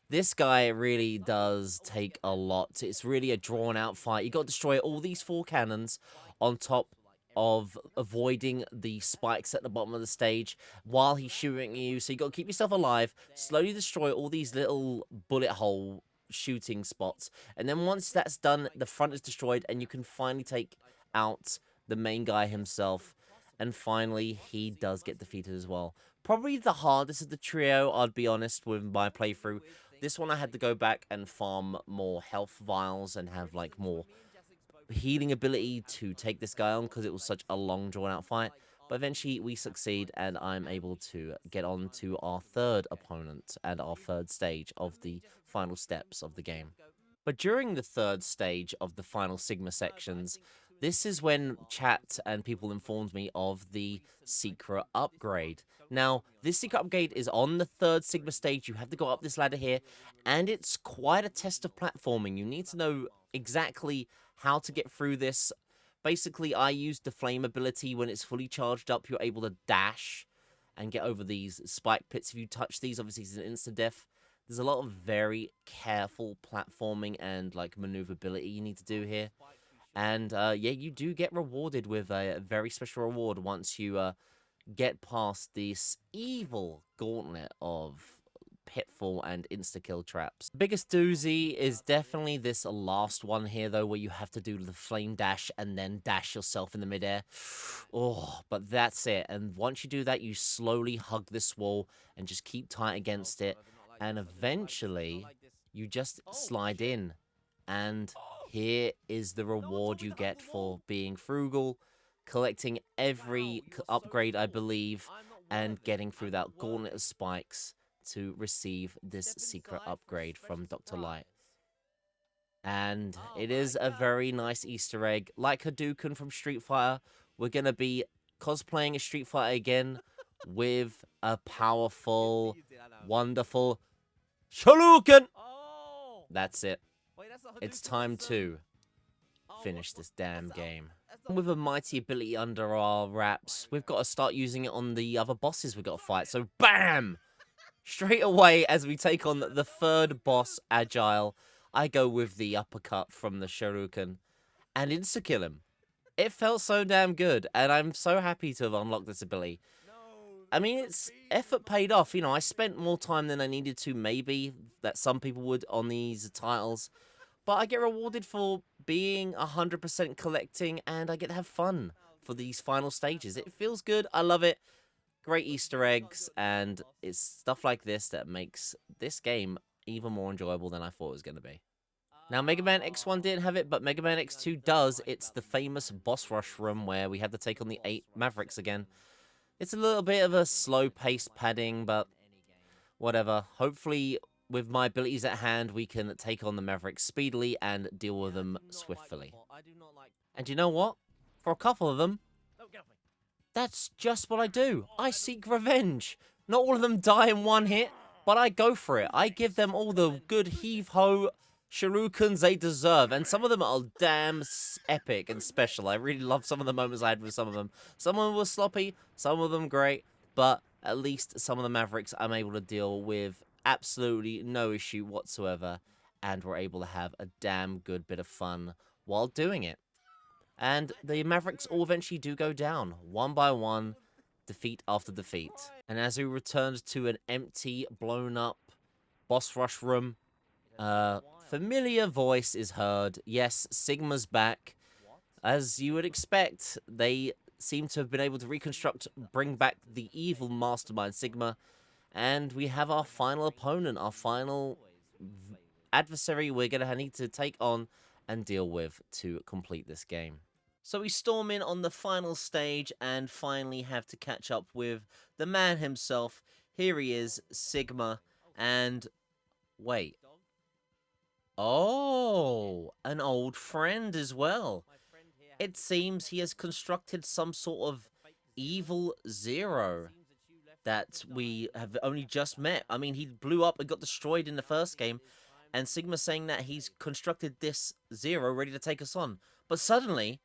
This guy really does take a lot. It's really a drawn-out fight. You got to destroy all these 4 cannons on top of avoiding the spikes at the bottom of the stage while he's shooting you. So you got to keep yourself alive, slowly destroy all these little bullet hole shooting spots. And then once that's done, the front is destroyed, and you can finally take out the main guy himself. And finally, he does get defeated as well. Probably the hardest of the trio, I'd be honest, with my playthrough. This one I had to go back and farm more health vials and have like more healing ability to take this guy on, because it was such a long drawn out fight. But eventually we succeed, and I'm able to get on to our third opponent and our third stage of the final steps of the game. But during the third stage of the final Sigma sections, this is when chat and people informed me of the secret upgrade. Now, this secret upgrade is on the third Sigma stage. You have to go up this ladder here, and it's quite a test of platforming. You need to know exactly how to get through this. Basically, I used the flame ability. When it's fully charged up, you're able to dash and get over these spike pits. If you touch these, obviously it's an instant death. There's a lot of very careful platforming and like maneuverability you need to do here. And yeah, you do get rewarded with a very special reward once you get past this evil gauntlet of pitfall and insta-kill traps. The biggest doozy is definitely this last one here, though, where you have to do the flame dash and then dash yourself in the midair. Oh, but that's it. And once you do that, you slowly hug this wall and just keep tight against it. And eventually, you just slide in. And here is the reward you get for being frugal, collecting every upgrade, I believe, and getting through that gauntlet of spikes to receive this secret upgrade from Dr. Light. And it is a very nice Easter egg. Like Hadouken from Street Fighter, we're going to be cosplaying a Street Fighter again with a powerful, wonderful Shoryuken! That's it. It's time to finish this damn game. With a mighty ability under our wraps, we've got to start using it on the other bosses we've got to fight. So BAM! Straight away, as we take on the third boss, Agile, I go with the uppercut from the Shoryuken and insta-kill him. It felt so damn good, and I'm so happy to have unlocked this ability. I mean, it's effort paid off. You know, I spent more time than I needed to, maybe, that some people would on these titles. But I get rewarded for being 100% collecting, and I get to have fun for these final stages. It feels good. I love it. Great Easter eggs, and it's stuff like this that makes this game even more enjoyable than I thought it was going to be. Now, Mega Man X1 didn't have it, but Mega Man X2 does. It's the famous boss rush room where we had to take on the 8 Mavericks again. It's a little bit of a slow-paced padding, but whatever. Hopefully, with my abilities at hand, we can take on the Mavericks speedily and deal with them swiftly. And you know what? For a couple of them, that's just what I do. I seek revenge. Not all of them die in one hit, but I go for it. I give them all the good heave-ho Shoryukens they deserve, and some of them are damn epic and special. I really love some of the moments I had with some of them. Some of them were sloppy, some of them great, but at least some of the Mavericks I'm able to deal with absolutely no issue whatsoever, and we're able to have a damn good bit of fun while doing it. And the Mavericks all eventually do go down, one by one, defeat after defeat. And as we returned to an empty, blown-up boss rush room, familiar voice is heard. Yes, Sigma's back. As you would expect, they seem to have been able to reconstruct, bring back the evil mastermind Sigma, and we have our final opponent, our final adversary we're going to need to take on and deal with to complete this game. So we storm in on the final stage and finally have to catch up with the man himself. Here he is, Sigma, and wait. Oh, an old friend as well. It seems he has constructed some sort of evil Zero that we have only just met. I mean, he blew up and got destroyed in the first game, and Sigma's saying that he's constructed this Zero ready to take us on. But suddenly,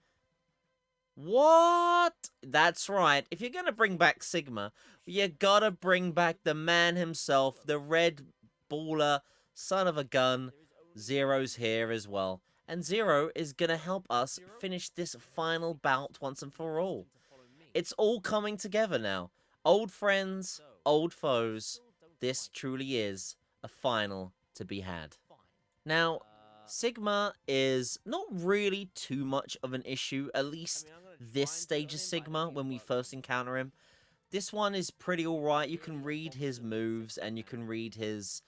what? That's right. If you're going to bring back Sigma, you gotta bring back the man himself, the red baller, son of a gun. Zero's here as well. And Zero is going to help us finish this final bout once and for all. It's all coming together now. Old friends, old foes. This truly is a final to be had. Now, Sigma is not really too much of an issue, at least this stage of Sigma when we first encounter him. This one is pretty alright. You can read his moves and you can read his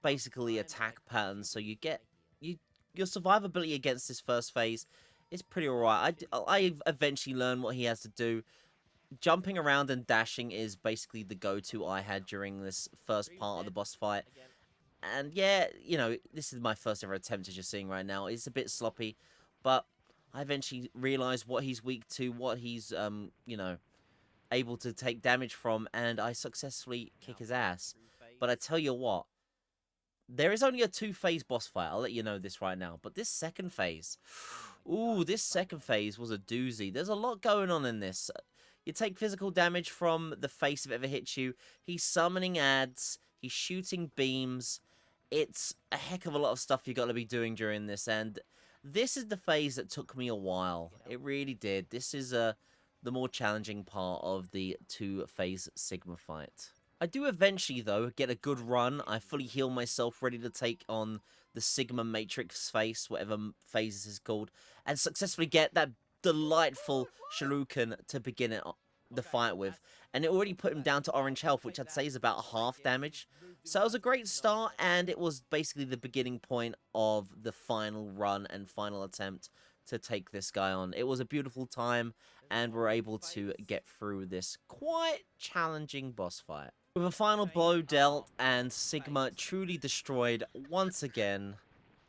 basically attack patterns, so you get your survivability against this first phase is pretty alright. I eventually learned what he has to do. Jumping around and dashing is basically the go-to I had during this first part of the boss fight. And yeah, you know, this is my first ever attempt, as you're seeing right now. It's a bit sloppy, but I eventually realized what he's weak to, what he's, you know, able to take damage from, and I successfully kick his ass. But I tell you what, there is only a 2-phase boss fight. I'll let you know this right now. But this second phase, ooh, this second phase was a doozy. There's a lot going on in this. You take physical damage from the face if it ever hits you. He's summoning ads. He's shooting beams. It's a heck of a lot of stuff you got to be doing during this. And this is the phase that took me a while. It really did. This is the more challenging part of the 2-phase Sigma fight. I do eventually, though, get a good run. I fully heal myself, ready to take on the Sigma Matrix face, whatever phase this is called, and successfully get that delightful Shoryuken to begin it, the fight with. And it already put him down to orange health, which I'd say is about half damage. So it was a great start, and it was basically the beginning point of the final run and final attempt to take this guy on. It was a beautiful time, and we're able to get through this quite challenging boss fight. With a final blow dealt and Sigma truly destroyed once again,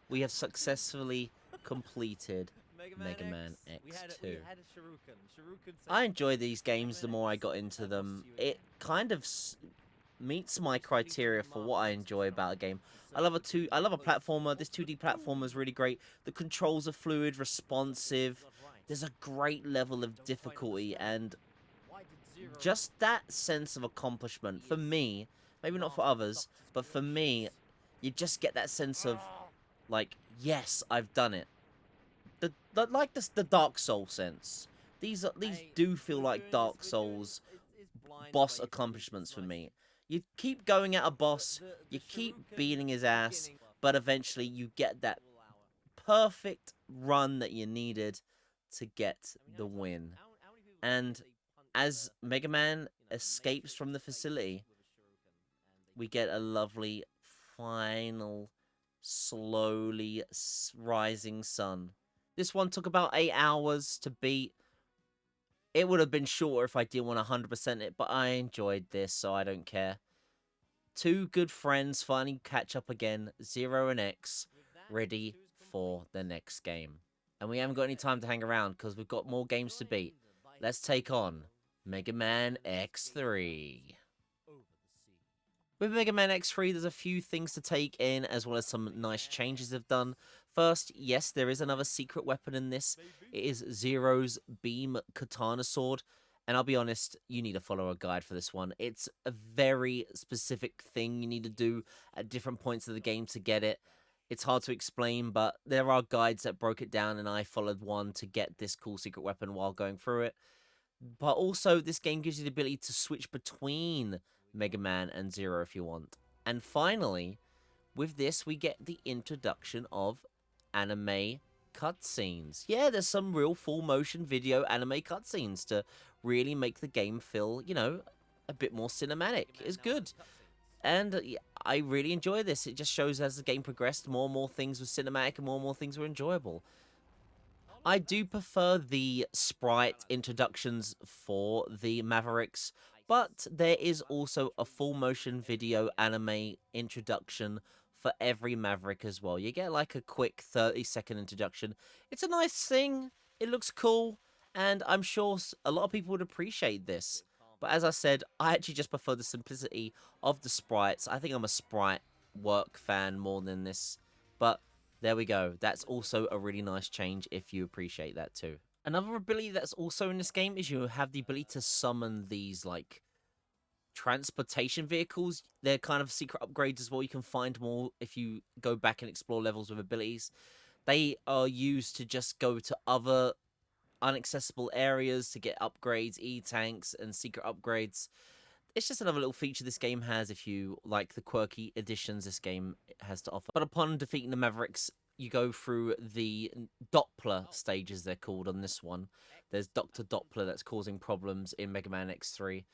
we have successfully completed Mega Man X2. I enjoy these games the more I got into them. It kind of meets my criteria for what I enjoy about a game. I love a platformer. This 2D platformer is really great. The controls are fluid, responsive. There's a great level of difficulty, and just that sense of accomplishment for me, maybe not for others, but for me, you just get that sense of like, yes, I've done it. The Dark Soul sense. These do feel like Dark Souls boss accomplishments for me. You keep going at a boss, you keep beating his ass, but eventually you get that perfect run that you needed to get the win. And as Mega Man escapes from the facility, we get a lovely final slowly rising sun. This one took about 8 hours to beat. It would have been shorter if I didn't want to 100% it, but I enjoyed this, so I don't care. Two good friends finally catch up again, Zero and X, ready for the next game. And we haven't got any time to hang around because we've got more games to beat. Let's take on Mega Man X3. With Mega Man X3, there's a few things to take in, as well as some nice changes they've done. First, yes, there is another secret weapon in this. It is Zero's Beam Katana Sword. And I'll be honest, you need to follow a guide for this one. It's a very specific thing you need to do at different points of the game to get it. It's hard to explain, but there are guides that broke it down, and I followed one to get this cool secret weapon while going through it. But also, this game gives you the ability to switch between Mega Man and Zero if you want. And finally, with this, we get the introduction of anime cutscenes. Yeah, there's some real full motion video anime cutscenes to really make the game feel, you know, a bit more cinematic. It's good. And I really enjoy this. It just shows as the game progressed, more and more things were cinematic and more things were enjoyable. I do prefer the sprite introductions for the Mavericks, but there is also a full motion video anime introduction for every Maverick as well. You get like a quick 30-second introduction. It's a nice thing, it looks cool, and I'm sure a lot of people would appreciate this. But as I said, I actually just prefer the simplicity of the sprites. I think I'm a sprite work fan more than this, but there we go. That's also a really nice change if you appreciate that too. Another ability that's also in this game is you have the ability to summon these, like, transportation vehicles. They're kind of secret upgrades as well. You can find more if you go back and explore levels with abilities. They are used to just go to other inaccessible areas to get upgrades, E-tanks, and secret upgrades. It's just another little feature this game has if you like the quirky additions this game has to offer. But upon defeating the Mavericks, you go through the Doppler stages, they're called on this one. There's Dr. Doppler that's causing problems in Mega Man X3.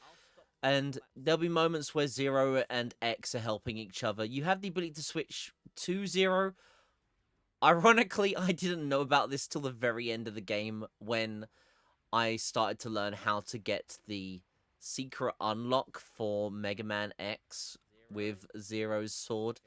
And there'll be moments where Zero and X are helping each other. You have the ability to switch to Zero. Ironically, I didn't know about this till the very end of the game when I started to learn how to get the secret unlock for Mega Man X with Zero's sword.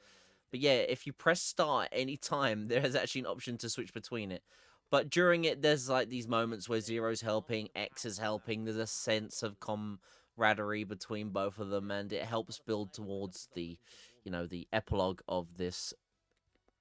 But yeah, if you press start at any time, there is actually an option to switch between it. But during it, there's like these moments where Zero's helping, X is helping. There's a sense of camaraderie between both of them, and it helps build towards the, you know, the epilogue of this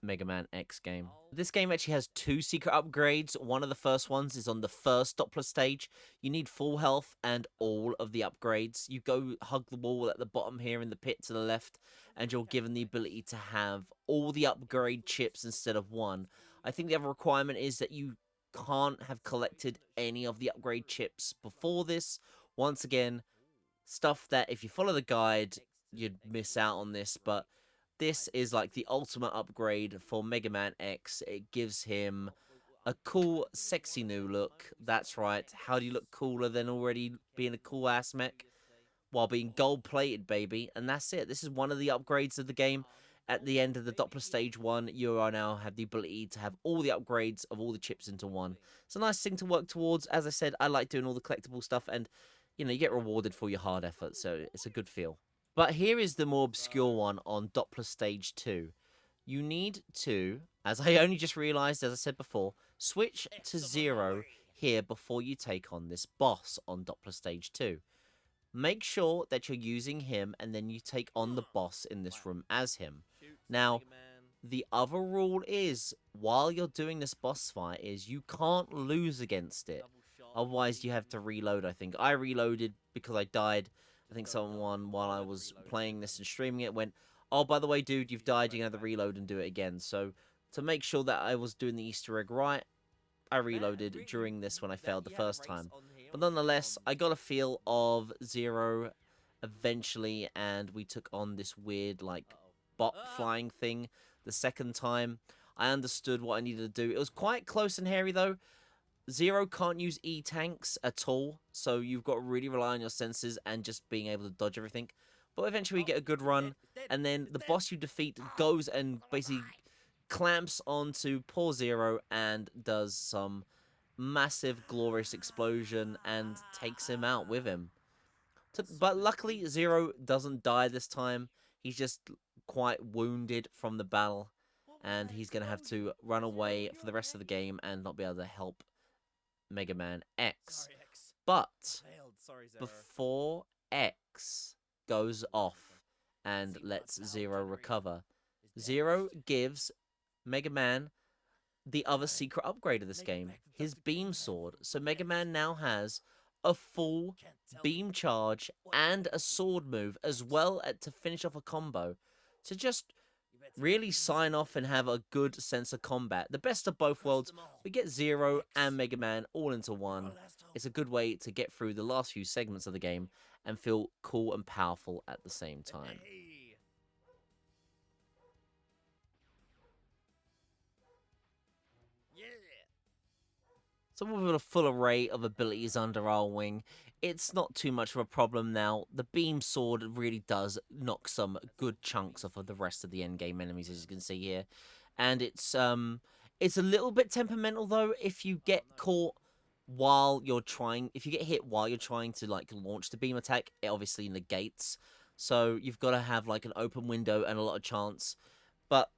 Mega Man X game. This game actually has two secret upgrades. One of the first ones is on the first Doppler stage. You need full health and all of the upgrades. You go hug the wall at the bottom here in the pit to the left, and you're given the ability to have all the upgrade chips instead of one. I think the other requirement is that you can't have collected any of the upgrade chips before this. Once again, stuff that if you follow the guide, you'd miss out on this, but this is like the ultimate upgrade for Mega Man X. It gives him a cool, sexy new look. That's right. How do you look cooler than already being a cool ass mech? While being gold plated, baby. And that's it. This is one of the upgrades of the game. At the end of the Doppler Stage 1, you are now have the ability to have all the upgrades of all the chips into one. It's a nice thing to work towards. As I said, I like doing all the collectible stuff, and, you know, you get rewarded for your hard effort, so it's a good feel. But here is the more obscure one on Doppler Stage 2. You need to, as I only just realized, as I said before, switch to 0 here before you take on this boss on Doppler Stage 2. Make sure that you're using him, and then you take on the boss in this room as him. Now, the other rule is, while you're doing this boss fight, is you can't lose against it. Otherwise, you have to reload, I think. I reloaded because I died. I think someone, while I was playing this and streaming it, went, oh, by the way, dude, you've died, you're going to have to reload and do it again. So, to make sure that I was doing the Easter egg right, I reloaded during this when I failed the first time. But nonetheless, I got a feel of 0 eventually, and we took on this weird, like, bot flying thing the second time. I understood what I needed to do. It was quite close and hairy, though. 0 can't use E-tanks at all, so you've got to really rely on your senses and just being able to dodge everything. But eventually we get a good run, and then the boss you defeat goes and basically clamps onto poor 0 and does some massive glorious explosion and takes him out with him. But luckily 0 doesn't die this time. He's just quite wounded from the battle, and he's going to have to run away for the rest of the game and not be able to help Mega Man X. But before X goes off and lets 0 recover, 0 gives Mega Man the other secret upgrade of this game, his beam sword. So Mega Man now has a full beam charge and a sword move, as well to finish off a combo, to just really sign off and have a good sense of combat. The best of both worlds. We get 0 and Mega Man all into one. It's a good way to get through the last few segments of the game and feel cool and powerful at the same time. So with a full array of abilities under our wing, it's not too much of a problem now. The beam sword really does knock some good chunks off of the rest of the endgame enemies, as you can see here. And it's a little bit temperamental, though. If you get caught while you're trying, if you get hit while you're trying to, like, launch the beam attack, it obviously negates. So you've got to have, like, an open window and a lot of chance. But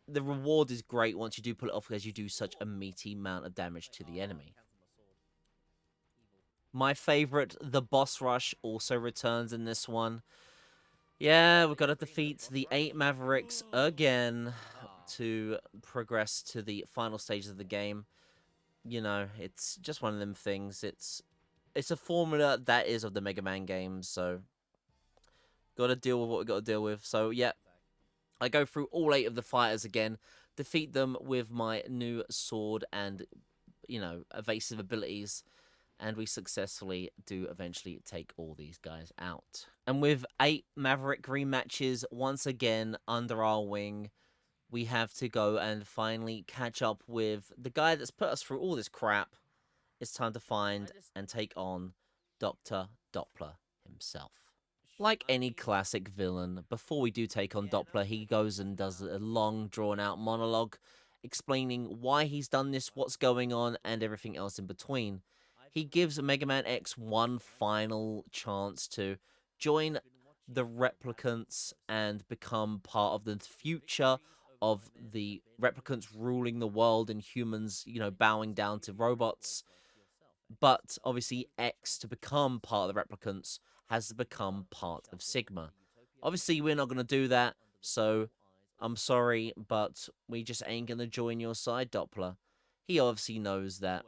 the reward is great once you do pull it off, because you do such a meaty amount of damage to the enemy. My favorite, the boss rush, also returns in this one. Yeah, we've got to defeat the 8 Mavericks again to progress to the final stages of the game. You know, it's just one of them things. It's a formula that is of the Mega Man games, so got to deal with what we got to deal with. So, yeah, I go through all 8 of the fighters again, defeat them with my new sword and, you know, evasive abilities, and we successfully do eventually take all these guys out. And with 8 Maverick rematches once again under our wing, we have to go and finally catch up with the guy that's put us through all this crap. It's time to find and take on Dr. Doppler himself. Like any classic villain, before we do take on Doppler, he goes and does a long, drawn-out monologue explaining why he's done this, what's going on, and everything else in between. He gives Mega Man X one final chance to join the replicants and become part of the future of the replicants ruling the world and humans, you know, bowing down to robots. But obviously X, to become part of the replicants, has to become part of Sigma. Obviously we're not going to do that, so I'm sorry, but we just ain't going to join your side, Doppler. He obviously knows that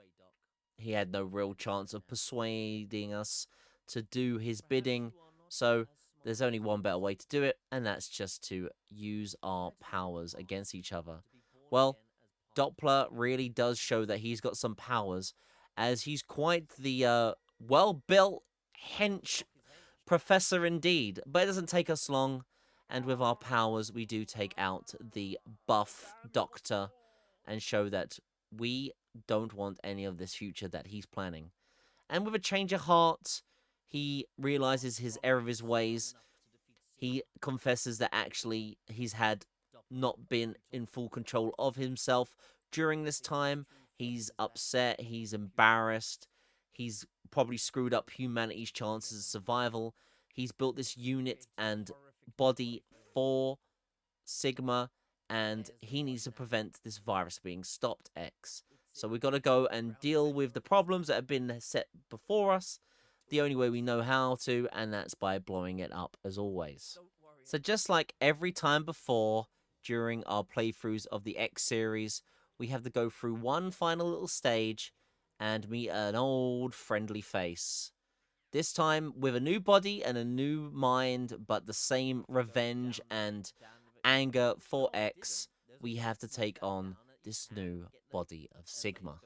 he had no real chance of persuading us to do his bidding, so there's only one better way to do it, and that's just to use our powers against each other. Well, Doppler really does show that he's got some powers, as he's quite the well-built hench professor indeed. But it doesn't take us long, and with our powers we do take out the buff doctor and show that we don't want any of this future that he's planning. And with a change of heart, he realizes his error of his ways. He confesses that actually he's had not been in full control of himself during this time. He's upset, he's embarrassed, he's probably screwed up humanity's chances of survival. He's built this unit and body for Sigma, and he needs to prevent this virus being stopped, X. So we got to go and deal with the problems that have been set before us the only way we know how to, and that's by blowing it up as always. So just like every time before, during our playthroughs of the X series, we have to go through one final little stage and meet an old friendly face. This time with a new body and a new mind, but the same revenge and anger for X, we have to take on this new body of Sigma.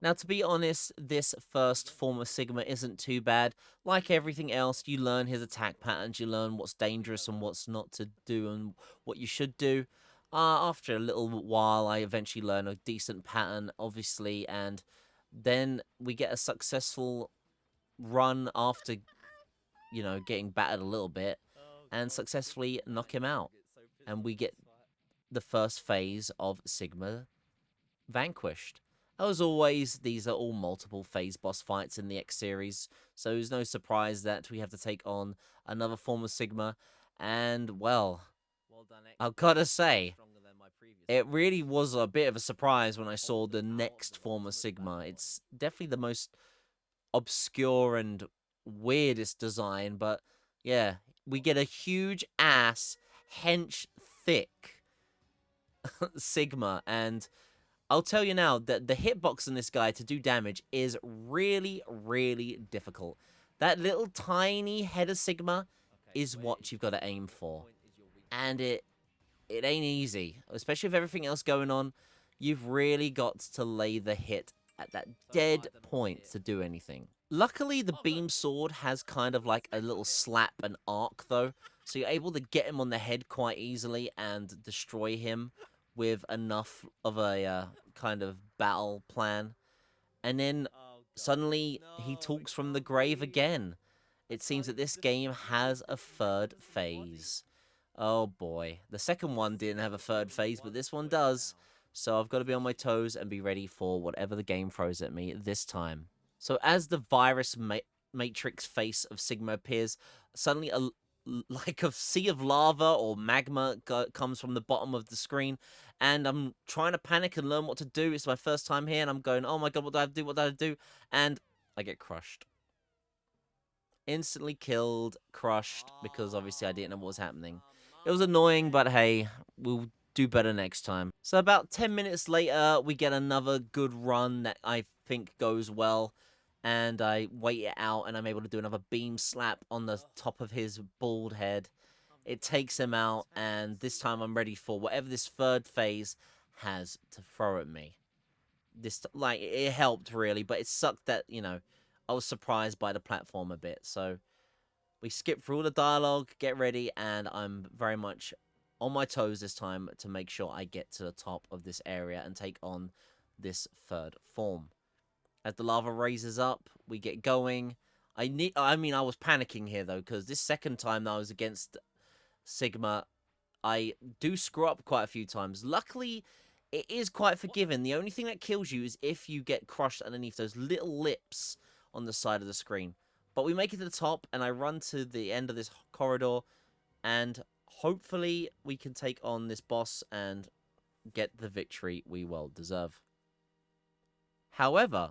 Now, to be honest, this first form of Sigma isn't too bad. Like everything else, you learn his attack patterns, you learn what's dangerous and what's not to do and what you should do. After a little while, I eventually learn a decent pattern, obviously, and then we get a successful run after, getting battered a little bit, and successfully knock him out. And we get the first phase of Sigma vanquished. As always, these are all multiple phase boss fights in the X series, so it's no surprise that we have to take on another form of Sigma, and well, I've gotta say, it really was a bit of a surprise when I saw the next form of Sigma. It's definitely the most obscure and weirdest design, but yeah, we get a huge ass, hench thick Sigma, and I'll tell you now that the hitbox in this guy to do damage is really, really difficult. That little tiny head of Sigma is what you've got to aim for. And it ain't easy, especially with everything else going on. You've really got to lay the hit at that dead point to do anything. Luckily, the beam sword has kind of like a little slap and arc though, so you're able to get him on the head quite easily and destroy him with enough of a kind of battle plan. And then suddenly he talks from the grave again. It seems that this game has a third phase. Oh boy. The second one didn't have a third phase, but this one does. So I've got to be on my toes and be ready for whatever the game throws at me this time. So as the virus matrix face of Sigma appears, suddenly like a sea of lava or magma comes from the bottom of the screen, and I'm trying to panic and learn what to do. It's my first time here, and I'm going, oh my god, what do I have to do? What do I have to do? And I get crushed. Instantly killed, crushed, because obviously I didn't know what was happening. It was annoying, but hey, we'll do better next time. So about 10 minutes later, we get another good run that I think goes well, and I wait it out, and I'm able to do another beam slap on the top of his bald head. It takes him out, and this time I'm ready for whatever this third phase has to throw at me. Like, it helped really, but it sucked that, I was surprised by the platform a bit. So we skip through all the dialogue, get ready, and I'm very much on my toes this time to make sure I get to the top of this area and take on this third form. As the lava raises up, we get going. I was panicking here though, because this second time that I was against Sigma, I do screw up quite a few times. Luckily, it is quite forgiving. The only thing that kills you is if you get crushed underneath those little lips on the side of the screen. But we make it to the top, and I run to the end of this corridor, and hopefully we can take on this boss and get the victory we well deserve. However,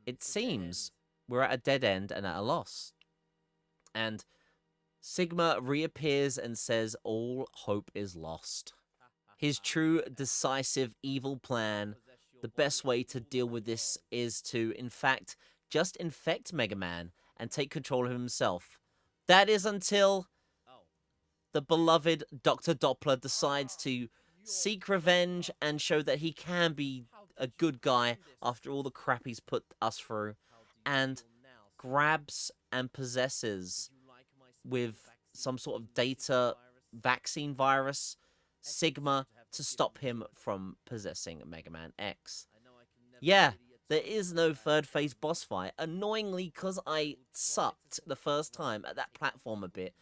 it seems we're at a dead end and at a loss. And Sigma reappears and says all hope is lost. His true, decisive, evil plan, the best way to deal with this is to, in fact, just infect Megaman and take control of himself. That is until the beloved Dr. Doppler decides to seek revenge and show that he can be a good guy after all the crap he's put us through, and grabs and possesses with some sort of data vaccine virus Sigma to stop him from possessing Mega Man X. Yeah, there is no third phase boss fight. Annoyingly, because I sucked the first time at that platform a bit,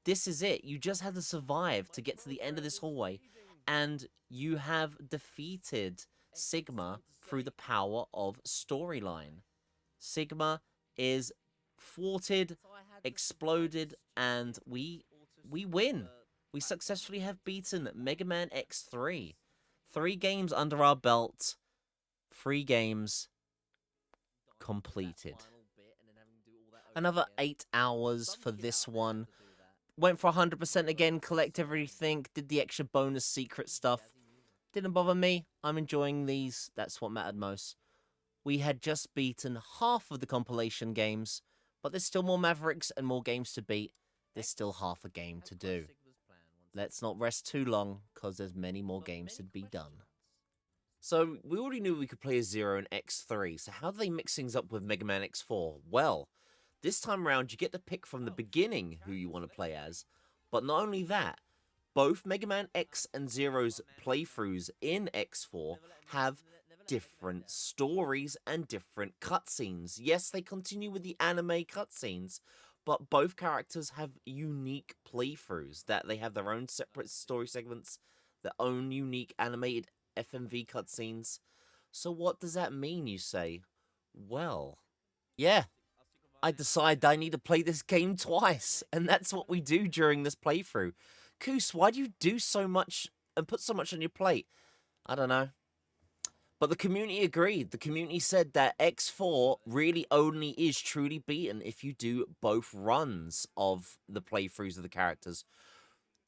this is it. You just had to survive to get to the end of this hallway, and you have defeated Sigma through the power of storyline. Sigma is thwarted, exploded, and we win. We successfully have beaten Mega Man X3. 3 games under our belt. 3 games completed. Another 8 hours for this one. Went for 100% again, collect everything, did the extra bonus secret stuff. Didn't bother me. I'm enjoying these. That's what mattered most. We had just beaten half of the compilation games, but there's still more Mavericks and more games to beat. There's still half a game to do. Let's not rest too long, because there's many more games to be done. So, we already knew we could play as Zero and X3, so how do they mix things up with Mega Man X4? Well, this time around you get to pick from the beginning who you want to play as, but not only that, both Mega Man X and Zero's playthroughs in X4 have different stories and different cutscenes. Yes, they continue with the anime cutscenes, but both characters have unique playthroughs, that they have their own separate story segments, their own unique animated FMV cutscenes. So what does that mean, you say? Well, yeah, I decide I need to play this game twice, and that's what we do during this playthrough. Koos, why do you do so much and put so much on your plate? I don't know. But the community agreed. The community said that X4 really only is truly beaten if you do both runs of the playthroughs of the characters.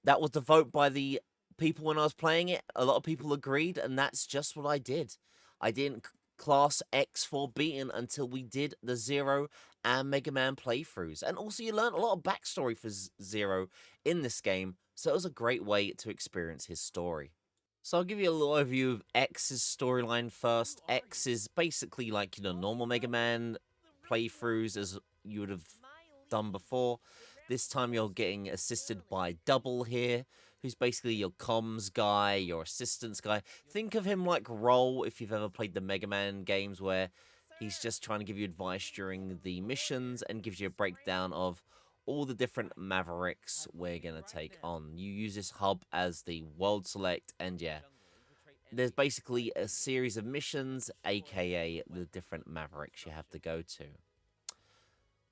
That was the vote by the people when I was playing it. A lot of people agreed, and that's just what I did. I didn't class X4 beaten until we did the Zero and Mega Man playthroughs. And also you learned a lot of backstory for Zero in this game, so it was a great way to experience his story. So I'll give you a little overview of X's storyline first. X is basically like, normal Mega Man playthroughs as you would have done before. This time you're getting assisted by Double here, who's basically your comms guy, your assistance guy. Think of him like Roll if you've ever played the Mega Man games, where he's just trying to give you advice during the missions and gives you a breakdown of all the different Mavericks we're going to take on. You use this hub as the world select, and yeah, there's basically a series of missions, aka the different Mavericks you have to go to.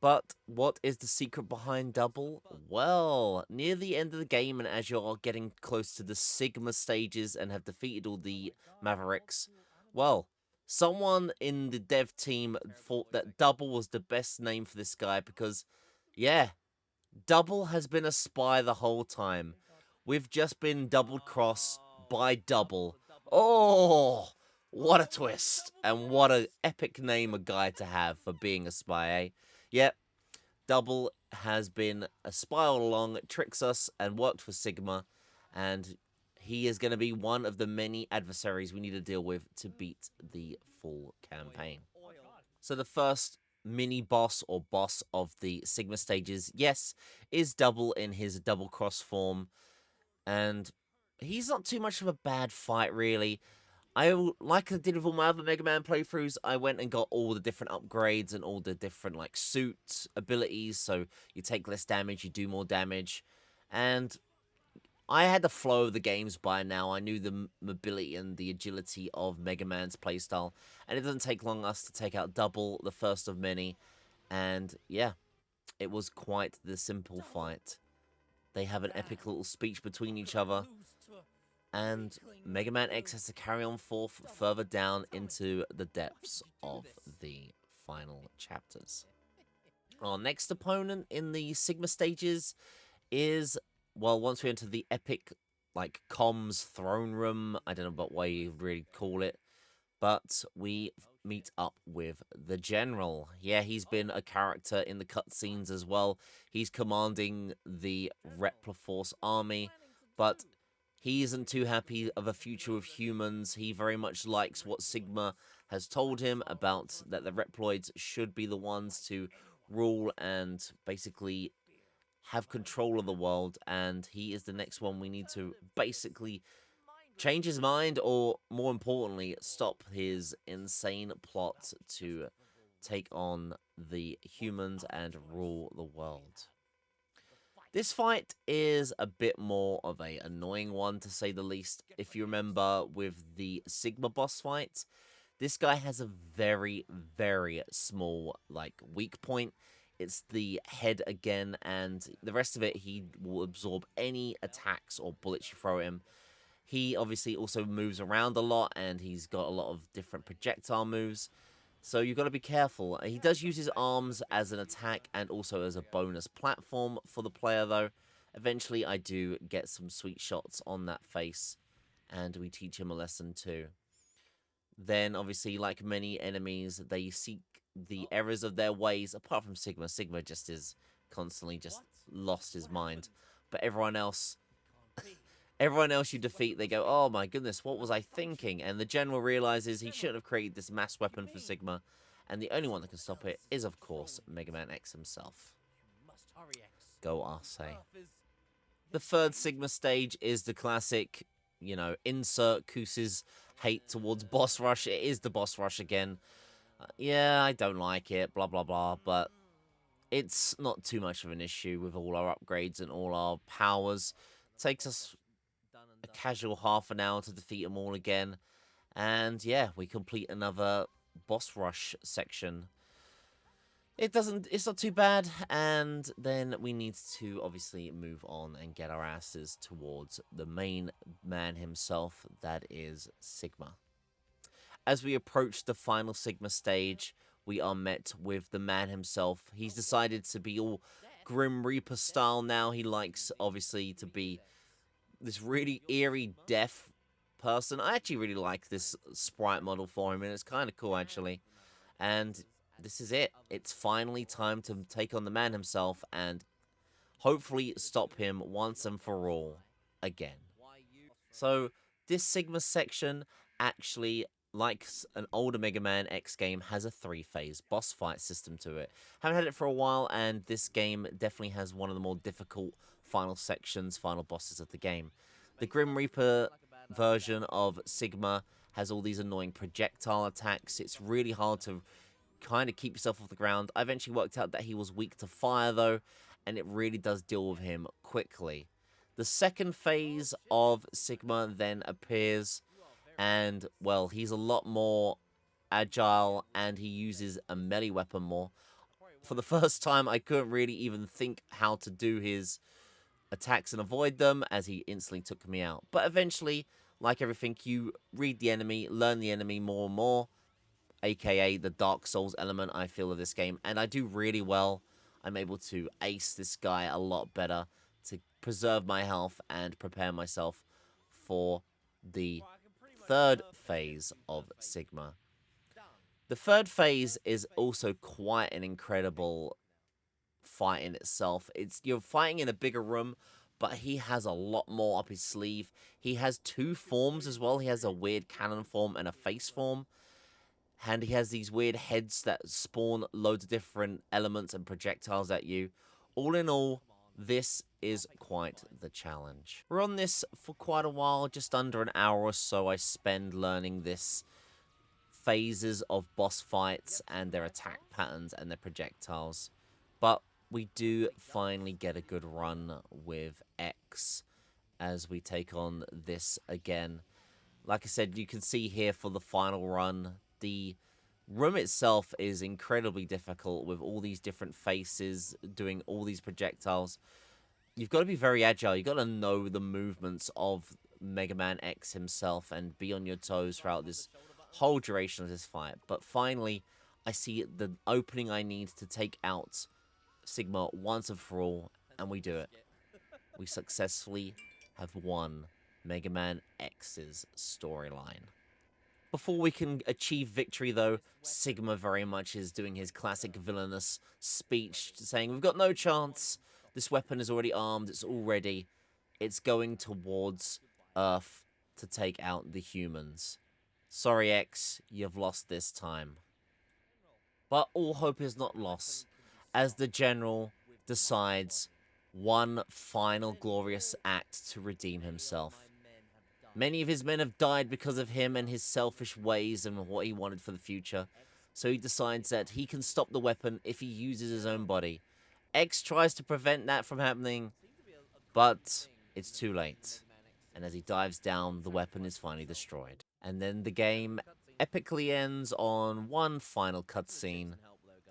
But what is the secret behind Double? Well, near the end of the game, and as you're getting close to the Sigma stages and have defeated all the Mavericks, well, someone in the dev team thought that Double was the best name for this guy because, yeah, Double has been a spy the whole time. We've just been double-crossed by Double. Oh, what a twist. And what an epic name a guy to have for being a spy, eh? Yep, Double has been a spy all along, tricks us, and worked for Sigma. And he is going to be one of the many adversaries we need to deal with to beat the full campaign. So the first mini-boss or boss of the Sigma stages, yes, is Double in his double-cross form. And he's not too much of a bad fight, really. Like I did with all my other Mega Man playthroughs, I went and got all the different upgrades and all the different, like, suit abilities. So you take less damage, you do more damage. And I had the flow of the games by now. I knew the mobility and the agility of Mega Man's playstyle. And it doesn't take long us to take out Double, the first of many. And yeah, it was quite the simple fight. They have an epic little speech between each other. And Mega Man X has to carry on forth further down into the depths of the final chapters. Our next opponent in the Sigma stages is, well, once we enter the epic, like, comms throne room, I don't know what way you really call it, but we meet up with the General. Yeah, he's been a character in the cutscenes as well. He's commanding the Repliforce army, but he isn't too happy of a future with humans. He very much likes what Sigma has told him about that the Reploids should be the ones to rule and basically have control of the world, and he is the next one we need to basically change his mind, or more importantly, stop his insane plot to take on the humans and rule the world. This fight is a bit more of a annoying one, to say the least. If you remember with the Sigma boss fight, this guy has a very, very small, like, weak point. It's the head again, and the rest of it, he will absorb any attacks or bullets you throw at him. He obviously also moves around a lot, and he's got a lot of different projectile moves. So you've got to be careful. He does use his arms as an attack and also as a bonus platform for the player, though. Eventually, I do get some sweet shots on that face, and we teach him a lesson too. Then, obviously, like many enemies, they seek the errors of their ways, apart from Sigma. Sigma just is constantly just lost his mind. But everyone else you defeat, they go, oh my goodness, what was I thinking? And the general realizes he shouldn't have created this mass weapon for Sigma, and the only one that can stop it is, of course, Mega Man X himself. Go Arcee. The third Sigma stage is the classic, you know, insert Koos's hate towards boss rush. It is the boss rush again. Yeah, I don't like it, blah blah blah, but it's not too much of an issue with all our upgrades and all our powers. It takes us a casual half an hour to defeat them all again. And yeah, we complete another boss rush section. It's not too bad, and then we need to obviously move on and get our asses towards the main man himself, that is Sigma. As we approach the final Sigma stage, we are met with the man himself. He's decided to be all Grim Reaper style now. He likes, obviously, to be this really eerie deaf person. I actually really like this sprite model for him, and it's kind of cool, actually. And this is it. It's finally time to take on the man himself and hopefully stop him once and for all again. So, this Sigma section actually, like an older Mega Man X game, has a 3-phase boss fight system to it. Haven't had it for a while, and this game definitely has one of the more difficult final sections, final bosses of the game. The Grim Reaper version of Sigma has all these annoying projectile attacks. It's really hard to kind of keep yourself off the ground. I eventually worked out that he was weak to fire, though, and it really does deal with him quickly. The second phase of Sigma then appears, and, well, he's a lot more agile, and he uses a melee weapon more. For the first time, I couldn't really even think how to do his attacks and avoid them, as he instantly took me out. But eventually, like everything, you read the enemy, learn the enemy more and more, aka the Dark Souls element, I feel, of this game, and I do really well. I'm able to ace this guy a lot better to preserve my health and prepare myself for the third phase of Sigma. The third phase is also quite an incredible fight in itself. You're fighting in a bigger room, but he has a lot more up his sleeve. He has 2 forms as well. He has a weird cannon form and a face form. And he has these weird heads that spawn loads of different elements and projectiles at you. All in all, this is quite the challenge. We're on this for quite a while, just under an hour or so I spend learning this phases of boss fights and their attack patterns and their projectiles. But we do finally get a good run with X as we take on this again. Like I said, you can see here for the final run, the room itself is incredibly difficult with all these different faces doing all these projectiles. You've got to be very agile. You've got to know the movements of Mega Man X himself and be on your toes throughout this whole duration of this fight. But finally, I see the opening I need to take out Sigma once and for all, and we do it. We successfully have won Mega Man X's storyline. Before we can achieve victory, though, Sigma very much is doing his classic villainous speech, saying, we've got no chance, this weapon is already armed, it's all ready, it's going towards Earth to take out the humans. Sorry, X, you've lost this time. But all hope is not lost, as the General decides one final glorious act to redeem himself. Many of his men have died because of him and his selfish ways and what he wanted for the future, so he decides that he can stop the weapon if he uses his own body. X tries to prevent that from happening, but it's too late. And as he dives down, the weapon is finally destroyed. And then the game epically ends on one final cutscene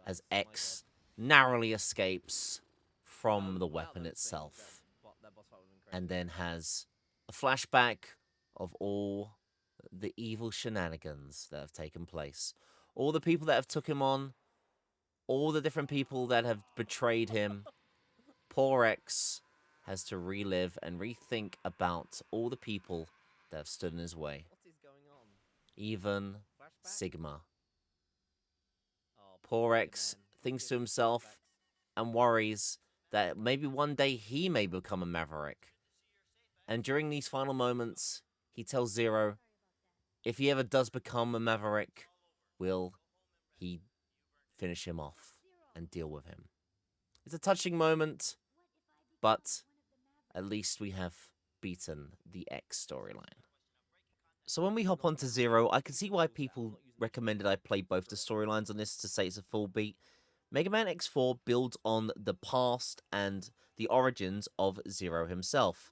as X narrowly escapes from the weapon itself. And then has a flashback of all the evil shenanigans that have taken place. All the people that have took him on, all the different people that have betrayed him. Poor X has to relive and rethink about all the people that have stood in his way. Even Sigma. Poor X thinks to himself and worries that maybe one day he may become a Maverick. And during these final moments, he tells Zero, if he ever does become a Maverick, will he finish him off and deal with him? It's a touching moment, but at least we have beaten the X storyline. So when we hop onto Zero, I can see why people recommended I play both the storylines on this to say it's a full beat. Mega Man X4 builds on the past and the origins of Zero himself.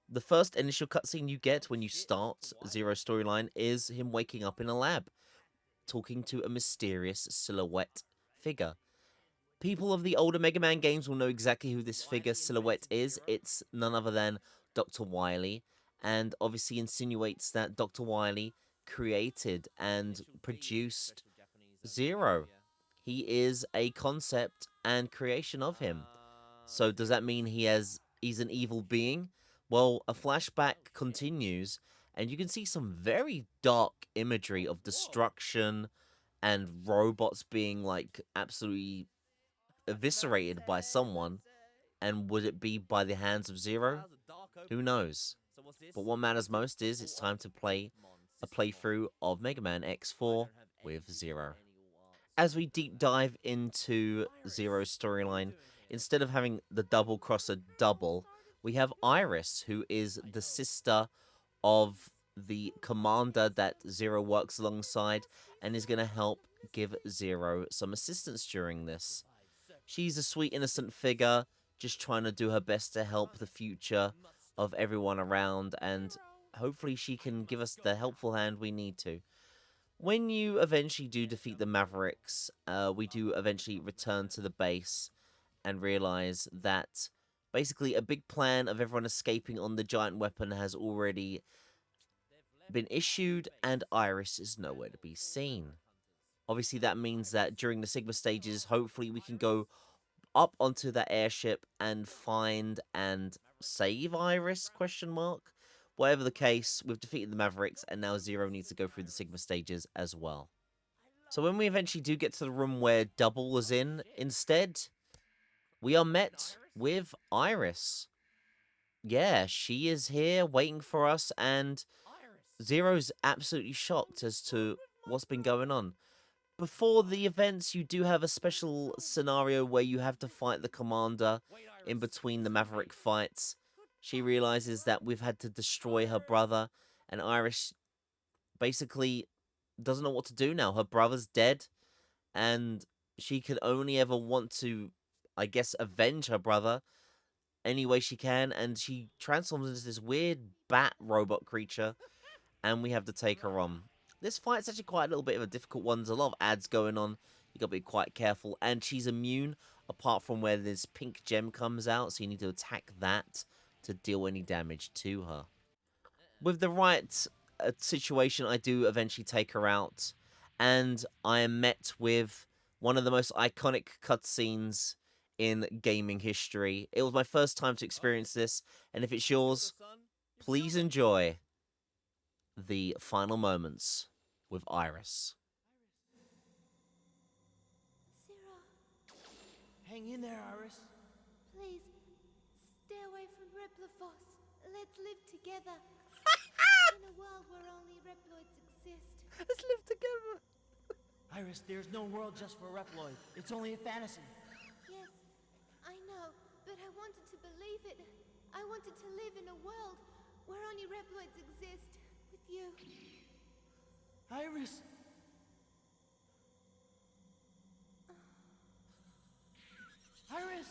The first initial cutscene you get when you start Zero's storyline is him waking up in a lab, talking to a mysterious silhouette figure. People of the older Mega Man games will know exactly who this figure silhouette is. It's none other than Dr. Wily, and obviously insinuates that Dr. Wily created and produced Zero. He is a concept and creation of him. So does that mean he's an evil being? Well, a flashback continues, and you can see some very dark imagery of destruction and robots being like absolutely eviscerated by someone. And would it be by the hands of Zero? Who knows? But what matters most is it's time to play a playthrough of Mega Man X4 with Zero. As we deep dive into Zero's storyline, instead of having the double crosser double, we have Iris, who is the sister of the commander that Zero works alongside and is going to help give Zero some assistance during this. She's a sweet, innocent figure, just trying to do her best to help the future of everyone around, and hopefully she can give us the helpful hand we need to. When you eventually do defeat the Mavericks, we do eventually return to the base and realize that basically a big plan of everyone escaping on the giant weapon has already been issued, and Iris is nowhere to be seen. Obviously, that means that during the Sigma stages, hopefully we can go up onto that airship and find and save Iris, question mark. Whatever the case, we've defeated the Mavericks, and now Zero needs to go through the Sigma stages as well. So when we eventually do get to the room where Double was in, instead, we are met with Iris. Yeah, she is here waiting for us, and Zero's absolutely shocked as to what's been going on. Before the events, you do have a special scenario where you have to fight the commander in between the Maverick fights. She realizes that we've had to destroy her brother, and Iris basically doesn't know what to do now. Her brother's dead, and she can only ever want to, I guess, avenge her brother any way she can, and she transforms into this weird bat robot creature, and we have to take her on. This fight's actually quite a little bit of a difficult one. There's a lot of ads going on. You gotta be quite careful. And she's immune, apart from where this pink gem comes out, so you need to attack that to deal any damage to her. With the right situation, I do eventually take her out, and I am met with one of the most iconic cutscenes in gaming history. It was my first time to experience this, and if it's yours, please enjoy the final moments with Iris. Zero, Hang in there, Iris. please, stay away from Replifos. Let's live together. In a world where only Reploids exist. Let's live together. Iris, there's no world just for Reploid. It's only a fantasy. Yes, I know, but I wanted to believe it. I wanted to live in a world where only Reploids exist with you. Iris! Iris!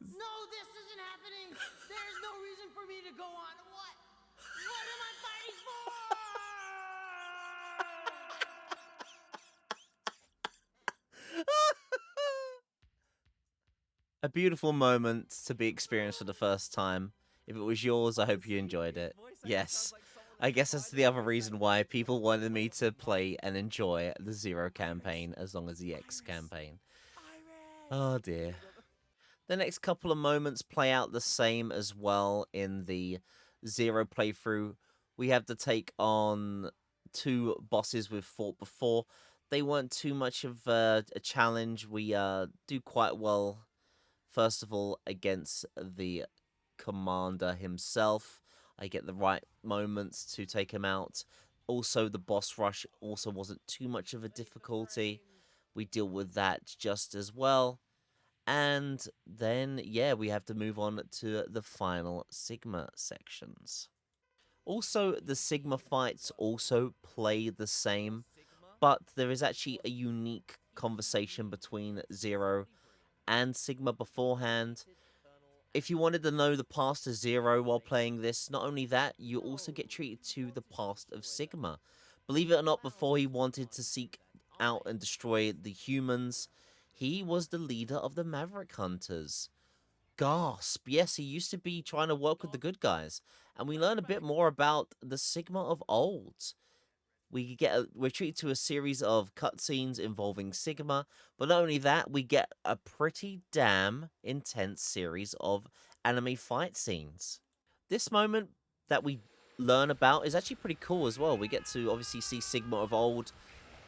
No, this isn't happening. There's no reason for me to go on. What? What am I fighting for? A beautiful moment to be experienced for the first time. If it was yours, I hope you enjoyed it. Yes. I guess that's the other reason why people wanted me to play and enjoy the Zero campaign as long as the X campaign. Oh dear. The next couple of moments play out the same as well in the Zero playthrough. We have to take on two bosses we've fought before. They weren't too much of a challenge. We do quite well, first of all, against the commander himself. I get the right moments to take him out. Also, the boss rush also wasn't too much of a difficulty. We deal with that just as well. And then, yeah, we have to move on to the final Sigma sections. Also, the Sigma fights also play the same, but there is actually a unique conversation between Zero and Sigma beforehand. If you wanted to know the past of Zero while playing this, not only that, you also get treated to the past of Sigma. Believe it or not, before he wanted to seek out and destroy the humans, he was the leader of the Maverick Hunters. Gasp! Yes, he used to be trying to work with the good guys. And we learn a bit more about the Sigma of old. We're treated to a series of cutscenes involving Sigma, but not only that, we get a pretty damn intense series of anime fight scenes. This moment that we learn about is actually pretty cool as well. We get to obviously see Sigma of old,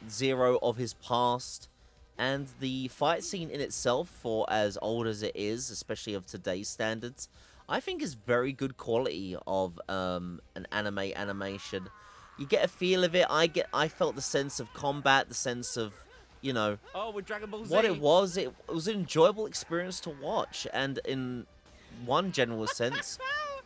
Zero of his past, and the fight scene in itself, for as old as it is, especially of today's standards, I think is very good quality of an anime animation. You get a feel of it. I felt the sense of combat, the sense of, you know, with Dragon Ball Z. what it was. It was an enjoyable experience to watch, and in one general sense,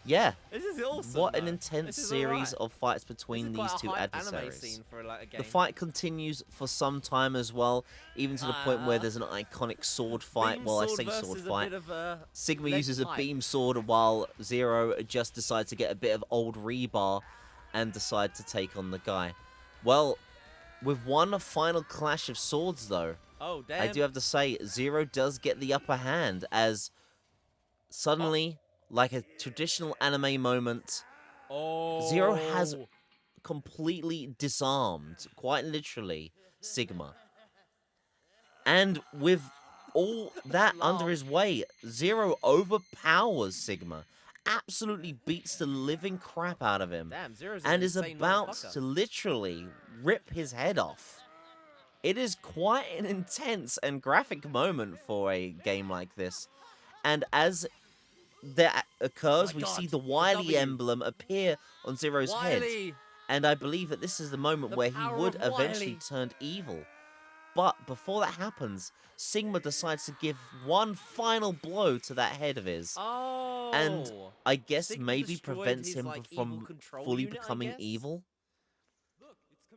yeah, This is awesome. what an though. intense This is series alright. of fights This between is these quite a two hype anime adversaries. scene for like a game. The fight continues for some time as well, even to the point where there's an iconic sword fight. Beam Well, I sword say versus sword a fight. bit of a Sigma lead uses a pipe. beam sword while Zero just decides to get a bit of old rebar and decide to take on the guy. Well, with one final clash of swords though, Oh damn! I do have to say Zero does get the upper hand as suddenly, like a traditional anime moment, Zero has completely disarmed, quite literally, Sigma. And with all that under his way, Zero overpowers Sigma, absolutely beats the living crap out of him, Damn, Zero's and an is insane about motherfucker. to literally rip his head off. It is quite an intense and graphic moment for a game like this. And as that occurs, My we God, see the the Wily W. emblem appear on Zero's head. Wily! And I believe that this is the moment The where he power would of eventually Wily. turn evil. But before that happens, Sigma decides to give one final blow to that head of his. Oh! And I guess Sigma maybe destroyed prevents his, him like, evil from control fully unit, I becoming guess? evil.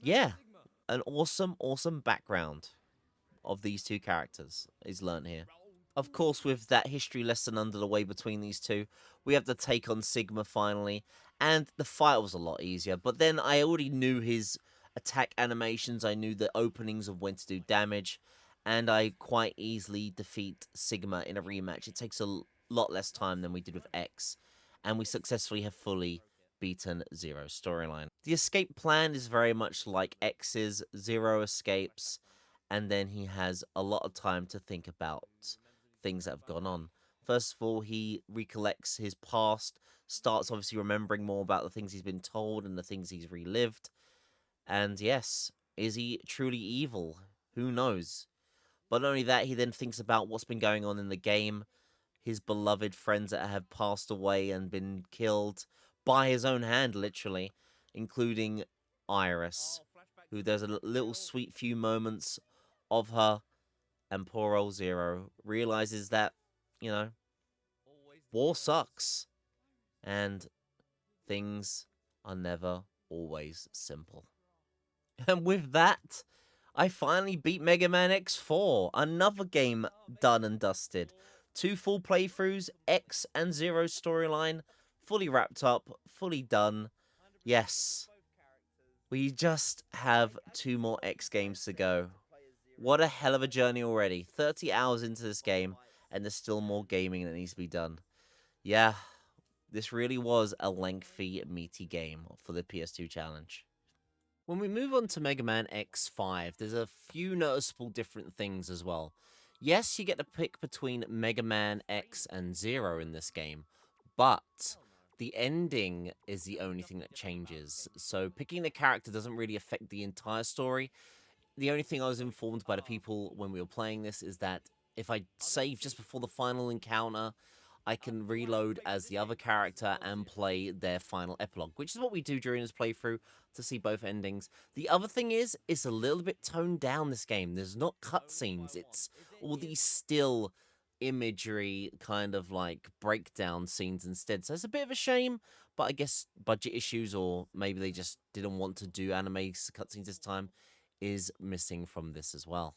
Yeah, an awesome background of these two characters is learned here. Of course, with that history lesson under the way between these two, we have to take on Sigma finally, and the fight was a lot easier. But then I already knew his attack animations, I knew the openings of when to do damage, and I quite easily defeat Sigma in a rematch. It takes a lot less time than we did with X, and we successfully have fully beaten Zero's storyline. The escape plan is very much like X's. Zero escapes, and then he has a lot of time to think about things that have gone on. First of all, he recollects his past, starts obviously remembering more about the things he's been told and the things he's relived. And yes, is he truly evil? Who knows? But not only that, he then thinks about what's been going on in the game, his beloved friends that have passed away and been killed by his own hand, literally, including Iris, who there's a little sweet few moments of her, and poor old Zero realizes that, you know, war sucks, and things are never always simple. And with that, I finally beat Mega Man X4, another game done and dusted. 2 full playthroughs, X and Zero storyline, fully wrapped up, fully done. Yes, we just have 2 more X games to go. What a hell of a journey already. 30 hours into this game, and there's still more gaming that needs to be done. Yeah, this really was a lengthy, meaty game for the PS2 challenge. When we move on to Mega Man X5, there's a few noticeable different things as well. Yes, you get to pick between Mega Man X and Zero in this game, but the ending is the only thing that changes. So picking the character doesn't really affect the entire story. The only thing I was informed by the people when we were playing this is that if I save just before the final encounter, I can reload as the other character and play their final epilogue, which is what we do during this playthrough to see both endings. The other thing is, it's a little bit toned down, this game. There's not cutscenes, it's all these still imagery kind of like breakdown scenes instead. So it's a bit of a shame, but I guess budget issues, or maybe they just didn't want to do anime cutscenes this time, is missing from this as well.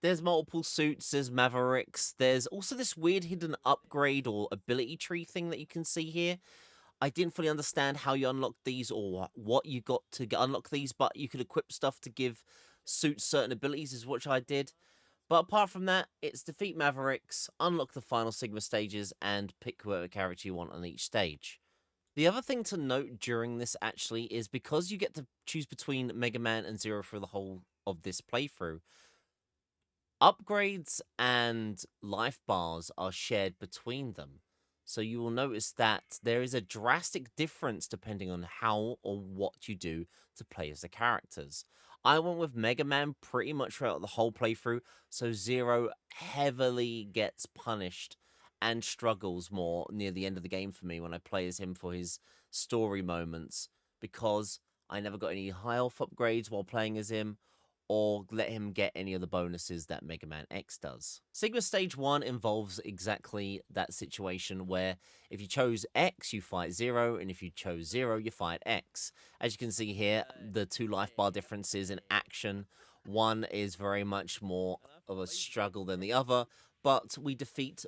There's multiple suits, there's Mavericks, there's also this weird hidden upgrade or ability tree thing that you can see here. I didn't fully understand how you unlock these or what you got to unlock these, but you could equip stuff to give suits certain abilities, is what I did. But apart from that, it's defeat Mavericks, unlock the final Sigma stages, and pick whoever character you want on each stage. The other thing to note during this actually is because you get to choose between Mega Man and Zero for the whole of this playthrough, upgrades and life bars are shared between them. So you will notice that there is a drastic difference depending on how or what you do to play as the characters. I went with Mega Man pretty much throughout the whole playthrough, so Zero heavily gets punished and struggles more near the end of the game for me when I play as him for his story moments, because I never got any high health upgrades while playing as him, or let him get any of the bonuses that Mega Man X does. Sigma Stage 1 involves exactly that situation where if you chose X, you fight Zero, and if you chose Zero, you fight X. As you can see here, the 2 life bar differences in action. One is very much more of a struggle than the other, but we defeat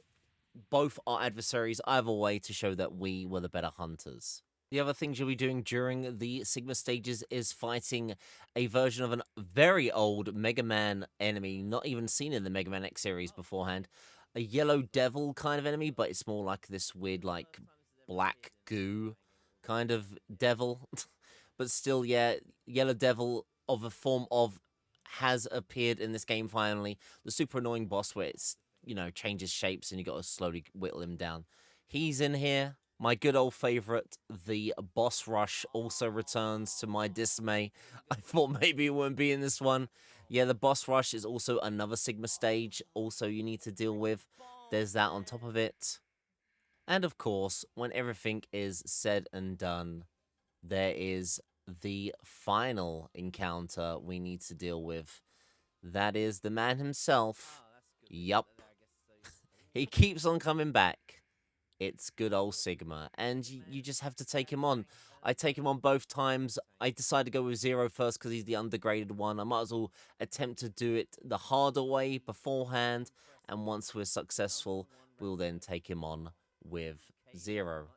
both our adversaries either way to show that we were the better hunters. The other things you'll be doing during the Sigma stages is fighting a version of a very old Mega Man enemy, not even seen in the Mega Man X series beforehand. A yellow devil kind of enemy, but it's more like this weird, like, black goo kind of devil. But still, yeah, yellow devil of a form of has appeared in this game finally. The super annoying boss where it's, changes shapes and you got to slowly whittle him down. He's in here. My good old favorite, the boss rush, also returns to my dismay. I thought maybe it wouldn't be in this one. Yeah, the boss rush is also another Sigma stage, also you need to deal with. There's that on top of it. And of course, when everything is said and done, there is the final encounter we need to deal with. That is the man himself. Yup. He keeps on coming back. It's good old Sigma, and you just have to take him on. I take him on both times. I decided to go with Zero first because he's the undergraded one. I might as well attempt to do it the harder way beforehand, and once we're successful, we'll then take him on with Zero.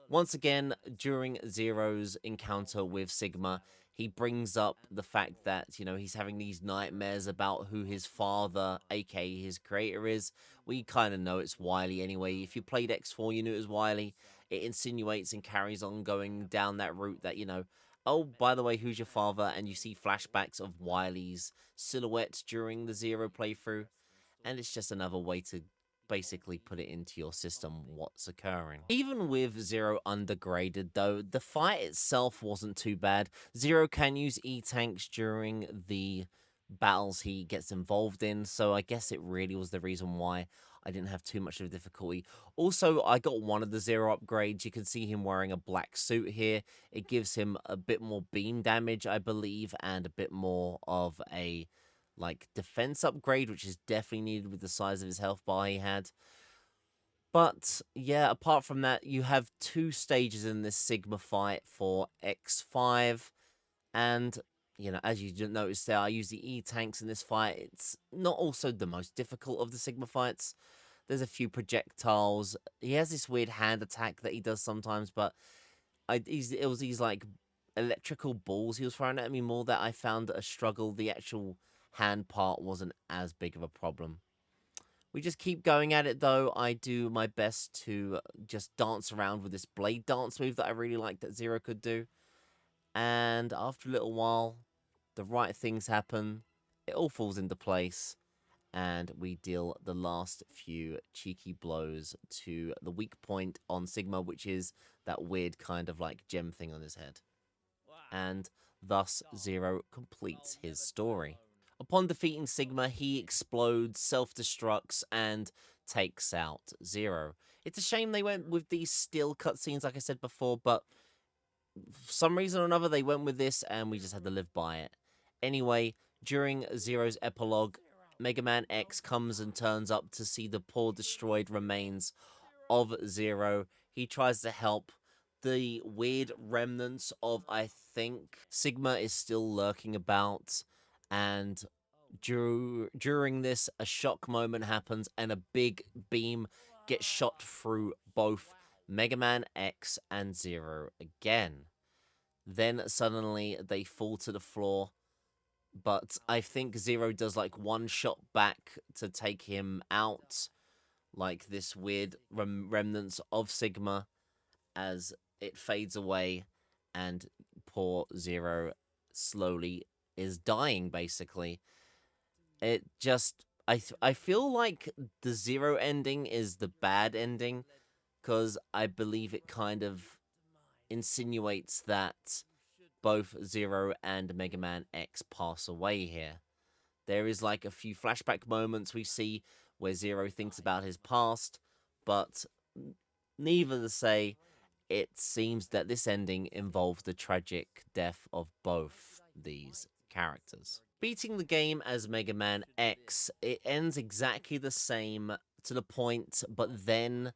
Once again, during Zero's encounter with Sigma, he brings up the fact that, he's having these nightmares about who his father, aka his creator, is. We kind of know it's Wily anyway. If you played X4, you knew it was Wily. It insinuates and carries on going down that route that, oh, by the way, who's your father? And you see flashbacks of Wily's silhouette during the Zero playthrough. And it's just another way to basically put it into your system what's occurring. Even with Zero undergraded though, the fight itself wasn't too bad. Zero can use E-tanks during the battles he gets involved in, so I guess it really was the reason why I didn't have too much of a difficulty. Also, I got one of the Zero upgrades. You can see him wearing a black suit here. It gives him a bit more beam damage, I believe, and a bit more of a defense upgrade, which is definitely needed with the size of his health bar he had. But yeah, apart from that, you have 2 stages in this Sigma fight for X5, and as you noticed there, I use the E-tanks in this fight. It's not also the most difficult of the Sigma fights. There's a few projectiles. He has this weird hand attack that he does sometimes, but it was these like electrical balls he was throwing at me more that I found a struggle. The actual hand part wasn't as big of a problem. We just keep going at it though. I do my best to just dance around with this blade dance move that I really like that Zero could do. And after a little while, the right things happen. It all falls into place. And we deal the last few cheeky blows to the weak point on Sigma, which is that weird kind of like gem thing on his head. And thus, Zero completes his story. Upon defeating Sigma, he explodes, self-destructs, and takes out Zero. It's a shame they went with these still cutscenes, like I said before, but for some reason or another, they went with this, and we just had to live by it. Anyway, during Zero's epilogue, Mega Man X comes and turns up to see the poor destroyed remains of Zero. He tries to help. The weird remnants of, I think, Sigma is still lurking about, and during this, a shock moment happens, and a big beam gets shot through both Mega Man X and Zero again. Then suddenly they fall to the floor, but I think Zero does like one shot back to take him out, like this weird remnants of Sigma as it fades away, and poor Zero slowly is dying, basically. It just, I feel like the Zero ending is the bad ending, because I believe it kind of insinuates that both Zero and Mega Man X pass away here. There is like a few flashback moments we see where Zero thinks about his past, but neither to say, it seems that this ending involves the tragic death of both these characters. Beating the game as Mega Man X, it ends exactly the same to the point, but then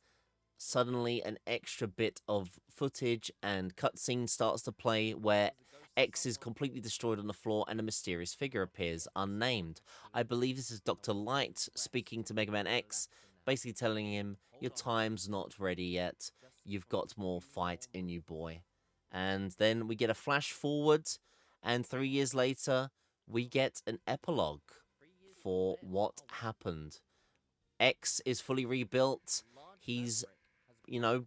suddenly an extra bit of footage and cutscene starts to play where X is completely destroyed on the floor and a mysterious figure appears, unnamed. I believe this is Dr. Light speaking to Mega Man X, basically telling him, your time's not ready yet, you've got more fight in you, boy. And then we get a flash forward, and 3 years later, we get an epilogue for what happened. X is fully rebuilt. He's,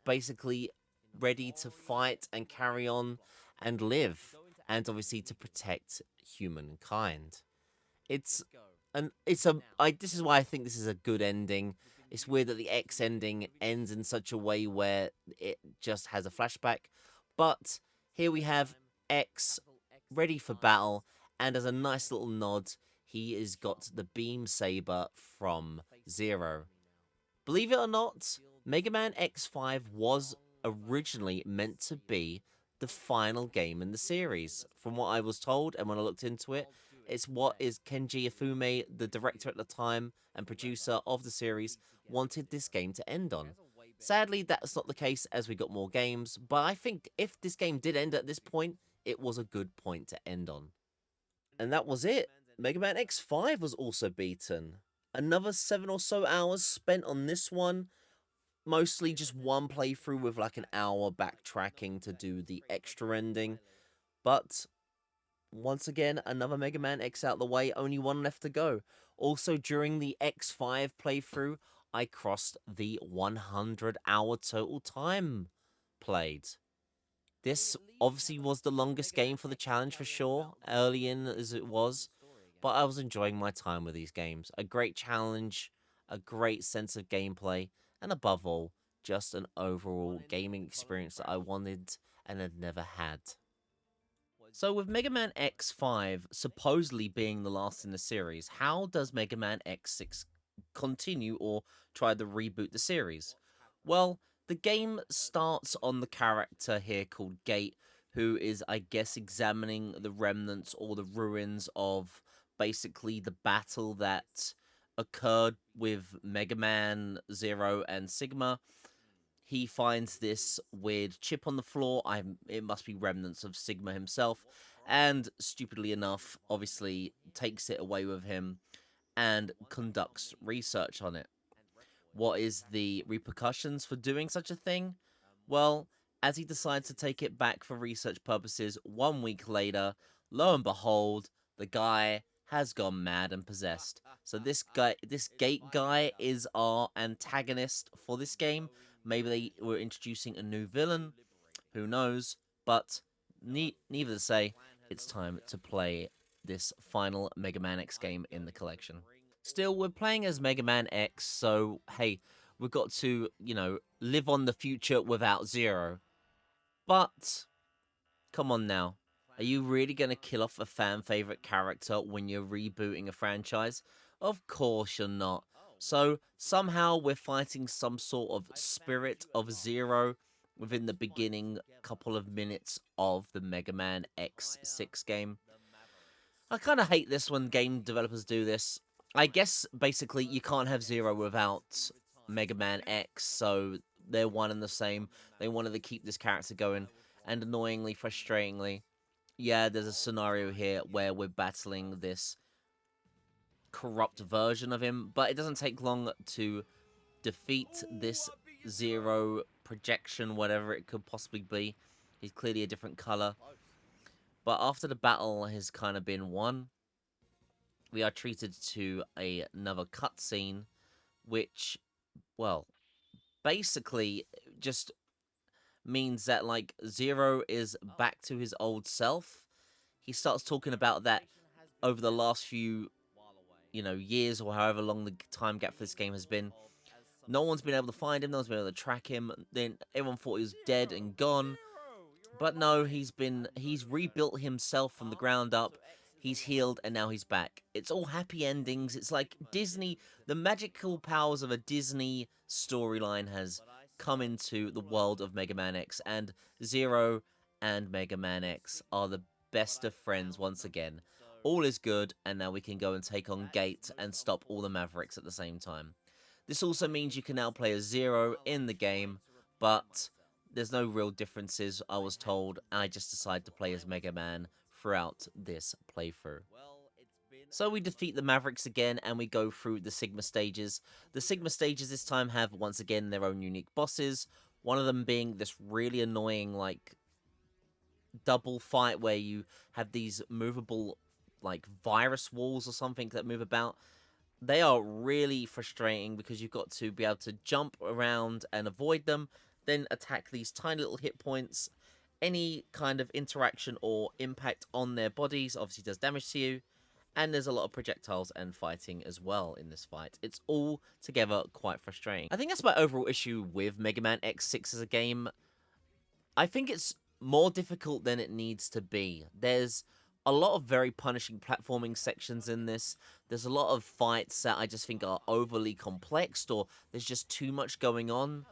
basically ready to fight and carry on and live, and obviously to protect humankind. It's this is why I think this is a good ending. It's weird that the X ending ends in such a way where it just has a flashback, but here we have X ready for battle, and as a nice little nod, he has got the beam saber from Zero. Believe it or not, Mega Man X5 was originally meant to be the final game in the series. From what I was told, and when I looked into it, it's what is Kenji Ifume, the director at the time and producer of the series, wanted this game to end on. Sadly, that's not the case as we got more games, but I think if this game did end at this point, it was a good point to end on. And that was it. Mega Man X5 was also beaten. Another 7 or so hours spent on this one. Mostly just one playthrough with like an hour backtracking to do the extra ending. But once again, another Mega Man X out the way, only one left to go. Also, during the X5 playthrough, I crossed the 100-hour total time played. This obviously was the longest game for the challenge for sure, early in as it was, but I was enjoying my time with these games. A great challenge, a great sense of gameplay, and above all, just an overall gaming experience that I wanted and had never had. So with Mega Man X5 supposedly being the last in the series, how does Mega Man X6 continue or try to reboot the series? Well, the game starts on the character here called Gate, who is, I guess, examining the remnants or the ruins of basically the battle that occurred with Mega Man, Zero, and Sigma. He finds this weird chip on the floor. It must be remnants of Sigma himself, and stupidly enough, obviously takes it away with him and conducts research on it. What is the repercussions for doing such a thing? Well, as he decides to take it back for research purposes 1 week later, lo and behold, the guy has gone mad and possessed. So this gate guy is our antagonist for this game. Maybe they were introducing a new villain, who knows? But neither to say, it's time to play this final Mega Man X game in the collection. Still, we're playing as Mega Man X, so hey, we've got to, live on the future without Zero. But, come on now. Are you really going to kill off a fan favorite character when you're rebooting a franchise? Of course you're not. So, somehow we're fighting some sort of spirit of Zero within the beginning couple of minutes of the Mega Man X6 game. I kind of hate this when game developers do this. I guess basically you can't have Zero without Mega Man X, so they're one and the same. They wanted to keep this character going, and annoyingly, frustratingly, yeah, there's a scenario here where we're battling this corrupt version of him, but it doesn't take long to defeat this Zero projection, whatever it could possibly be. He's clearly a different color. But after the battle has kind of been won, we are treated to another cutscene, which, well, basically just means that, like, Zero is back to his old self. He starts talking about that over the last few, years or however long the time gap for this game has been. No one's been able to find him, no one's been able to track him. Then everyone thought he was dead and gone. But no, he's rebuilt himself from the ground up. He's healed and now he's back. It's all happy endings. It's like Disney, the magical powers of a Disney storyline has come into the world of Mega Man X, and Zero and Mega Man X are the best of friends once again. All is good, and now we can go and take on Gate and stop all the Mavericks at the same time. This also means you can now play as Zero in the game, but there's no real differences, I was told. I just decided to play as Mega Man throughout this playthrough. So we defeat the Mavericks again, and we go through the Sigma stages. The Sigma stages this time have, once again, their own unique bosses. One of them being this really annoying, like, double fight where you have these movable, like, virus walls or something that move about. They are really frustrating because you've got to be able to jump around and avoid them, then attack these tiny little hit points. Any kind of interaction or impact on their bodies obviously does damage to you, and there's a lot of projectiles and fighting as well in this fight. It's all together quite frustrating. I think that's my overall issue with Mega Man X6 as a game. I think it's more difficult than it needs to be. There's a lot of very punishing platforming sections in this. There's a lot of fights that I just think are overly complex, or there's just too much going on.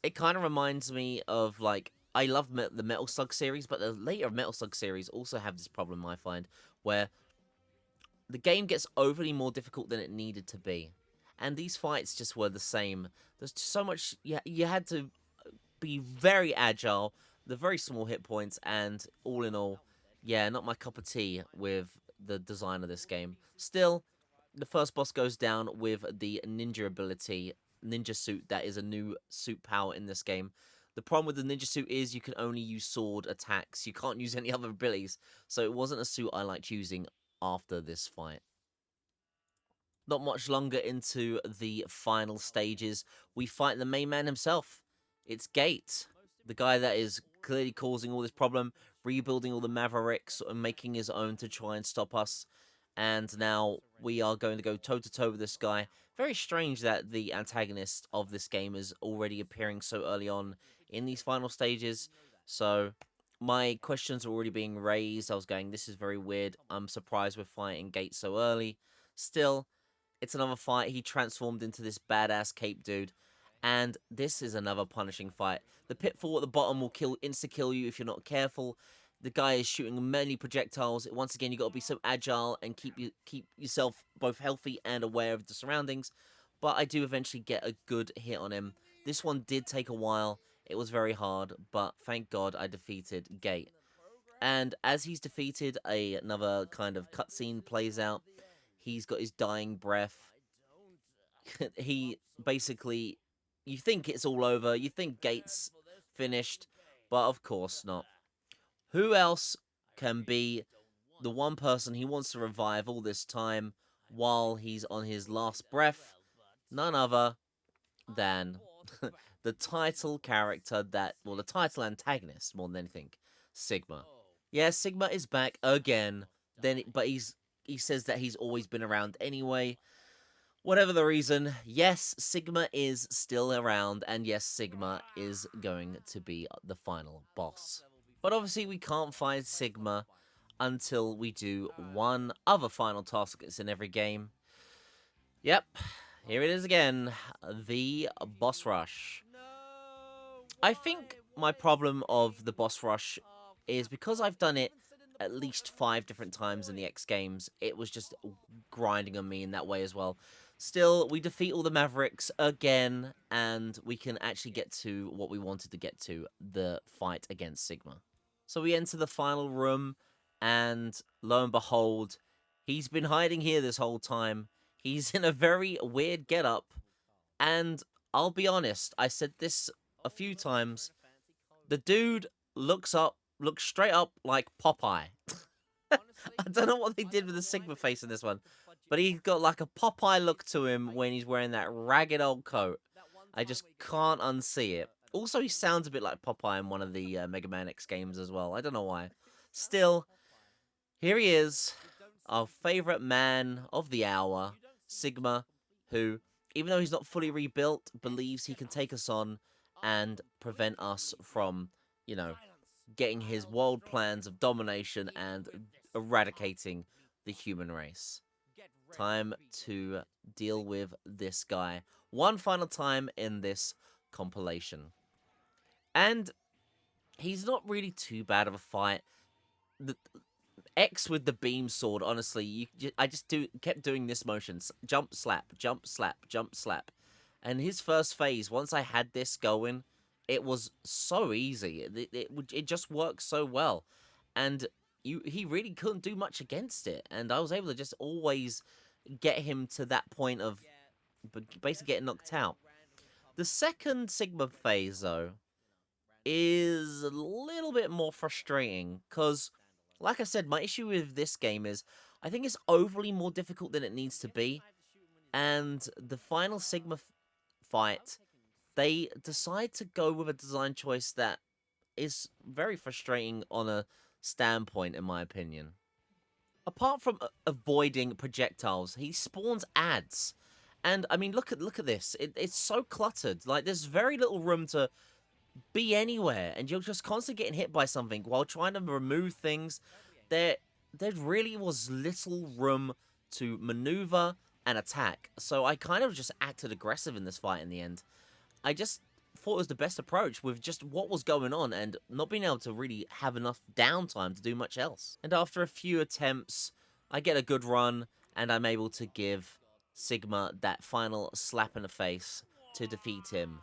It kind of reminds me of, like, I love the Metal Slug series, but the later Metal Slug series also have this problem, I find, where the game gets overly more difficult than it needed to be. And these fights just were the same. There's so much, you had to be very agile, the very small hit points, and all in all, yeah, not my cup of tea with the design of this game. Still, the first boss goes down with the ninja ability, ninja suit, that is a new suit power in this game. The problem with the ninja suit is you can only use sword attacks. You can't use any other abilities, so it wasn't a suit I liked using after this fight. Not much longer into the final stages, we fight the main man himself. It's Gate, the guy that is clearly causing all this problem, rebuilding all the Mavericks and making his own to try and stop us. And now we are going to go toe-to-toe with this guy. Very strange that the antagonist of this game is already appearing so early on in these final stages. So my questions are already being raised. I was going, this is very weird. I'm surprised we're fighting Gate so early. Still, it's another fight. He transformed into this badass cape dude. And this is another punishing fight. The pitfall at the bottom will insta-kill you if you're not careful. The guy is shooting many projectiles. Once again, you got to be so agile and keep yourself both healthy and aware of the surroundings. But I do eventually get a good hit on him. This one did take a while. It was very hard, but thank God I defeated Gate. And as he's defeated, another kind of cutscene plays out. He's got his dying breath. he basically, you think it's all over, you think Gates finished, but of course not. Who else can be the one person he wants to revive all this time while he's on his last breath? None other than the title character that, well, the title antagonist more than anything, Sigma. Yeah, Sigma is back again. But he says that he's always been around anyway. Whatever the reason, yes, Sigma is still around, and yes, Sigma is going to be the final boss. But obviously, we can't find Sigma until we do one other final task that's in every game. Yep, here it is again, the boss rush. I think my problem of the boss rush is because I've done it at least 5 different times in the X games, it was just grinding on me in that way as well. Still, we defeat all the Mavericks again, and we can actually get to what we wanted to get to, the fight against Sigma. So we enter the final room, and lo and behold, he's been hiding here this whole time. He's in a very weird getup, and I'll be honest, I said this a few times. The dude looks straight up like Popeye. I don't know what they did with the Sigma face in this one, but he's got like a Popeye look to him when he's wearing that ragged old coat. I just can't unsee it. Also, he sounds a bit like Popeye in one of the Mega Man X games as well. I don't know why. Still, here he is, our favourite man of the hour, Sigma, who, even though he's not fully rebuilt, believes he can take us on and prevent us from, you know, getting his world plans of domination and eradicating the human race. Time to deal with this guy one final time in this compilation. And he's not really too bad of a fight. The X with the beam sword, honestly, I just kept doing this motion. Jump, slap, jump, slap, jump, slap. And his first phase, once I had this going, it was so easy. It just worked so well. And he really couldn't do much against it. And I was able to just always get him to that point of basically getting knocked out. The second Sigma phase, though, is a little bit more frustrating because, like I said, my issue with this game is I think it's overly more difficult than it needs to be. And the final Sigma fight, they decide to go with a design choice that is very frustrating on a standpoint, in my opinion. Apart from avoiding projectiles, he spawns ads. And I mean, look at this. It's so cluttered. Like, there's very little room to be anywhere, and you're just constantly getting hit by something while trying to remove things. There really was little room to maneuver and attack. So I kind of just acted aggressive in this fight in the end. I just thought it was the best approach with just what was going on and not being able to really have enough downtime to do much else. And after a few attempts, I get a good run, and I'm able to give Sigma that final slap in the face to defeat him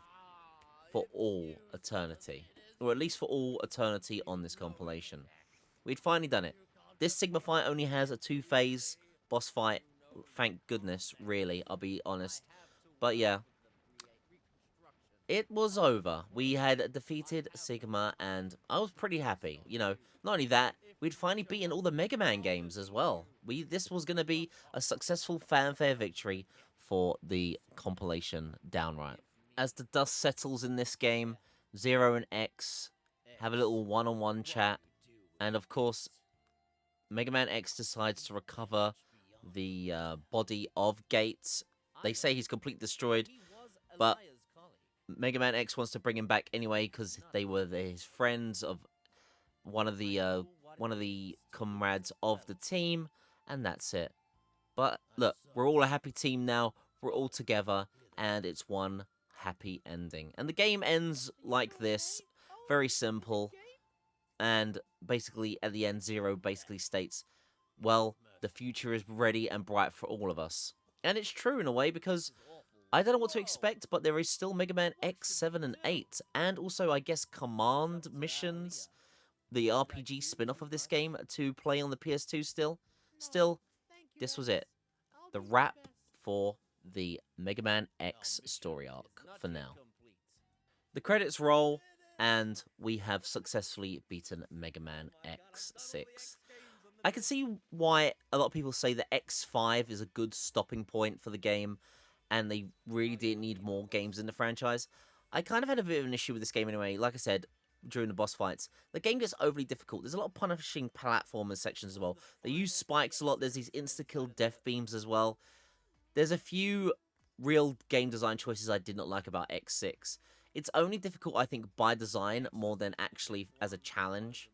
for all eternity. Or at least for all eternity on this compilation. We'd finally done it. This Sigma fight only has a 2-phase boss fight. Thank goodness, really, I'll be honest. But yeah, it was over. We had defeated Sigma, and I was pretty happy. You know, not only that, we'd finally beaten all the Mega Man games as well. This was going to be a successful fanfare victory for the compilation downright. As the dust settles in this game, Zero and X have a little one-on-one chat, and of course, Mega Man X decides to recover the body of Gates. They say he's completely destroyed, but Mega Man X wants to bring him back anyway because they were his friends of one of the comrades of the team, and that's it. But look, we're all a happy team now. We're all together, and it's one happy ending. And the game ends like this, very simple. And basically, at the end, Zero basically states, well, the future is ready and bright for all of us. And it's true in a way, because I don't know what to expect, but there is still Mega Man X, 7, and 8. And also, I guess, command missions, the RPG spin-off of this game, to play on the PS2 still. Still, this was it. The wrap for the Mega Man X story arc for now. The credits roll, and we have successfully beaten Mega Man X6. I can see why a lot of people say that X5 is a good stopping point for the game, and they really didn't need more games in the franchise. I kind of had a bit of an issue with this game anyway. Like I said, during the boss fights, the game gets overly difficult. There's a lot of punishing platformer sections as well. They use spikes a lot. There's these insta-kill death beams as well. There's a few real game design choices I did not like about X6. It's only difficult, I think, by design more than actually as a challenge.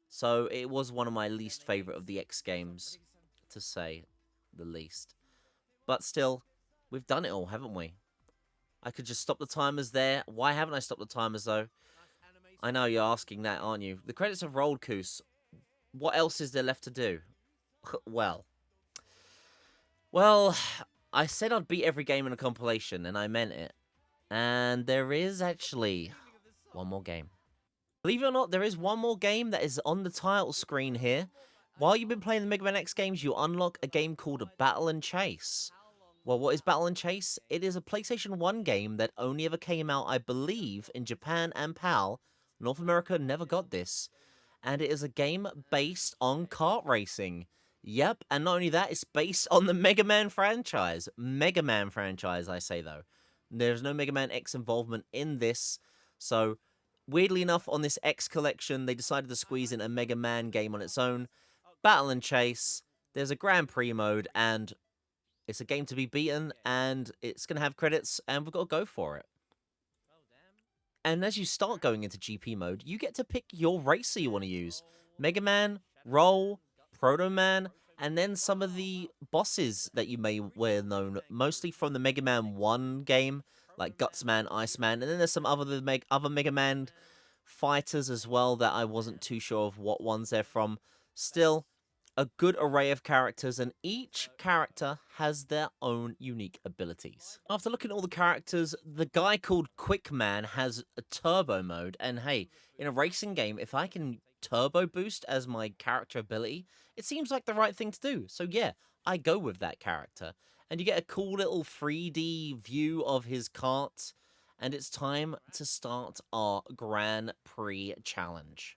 So it was one of my least favorite of the X games, to say the least. But still, we've done it all, haven't we? I could just stop the timers there. Why haven't I stopped the timers, though? I know you're asking that, aren't you? The credits have rolled, Koos. What else is there left to do? Well, I said I'd beat every game in a compilation, and I meant it. And there is actually one more game. Believe it or not, there is one more game that is on the title screen here. While you've been playing the Mega Man X games, you unlock a game called Battle and Chase. Well, what is Battle and Chase? It is a PlayStation 1 game that only ever came out, I believe, in Japan and PAL. North America never got this. And it is a game based on kart racing. Yep, and not only that, it's based on the Mega Man franchise. Mega Man franchise, I say, though. There's no Mega Man X involvement in this, so weirdly enough, on this X collection, they decided to squeeze in a Mega Man game on its own. Battle and Chase, there's a Grand Prix mode, and it's a game to be beaten, and it's going to have credits, and we've got to go for it. And as you start going into GP mode, you get to pick your racer you want to use. Mega Man, Roll, Proto Man, and then some of the bosses that you may well known, mostly from the Mega Man 1 game, like Gutsman, Iceman, and then there's some other Mega Man fighters as well that I wasn't too sure of what ones they're from. Still, a good array of characters, and each character has their own unique abilities. After looking at all the characters, the guy called Quick Man has a turbo mode, and hey, in a racing game, if I can turbo boost as my character ability, it seems like the right thing to do. So yeah, I go with that character. And you get a cool little 3D view of his kart, and it's time to start our Grand Prix challenge.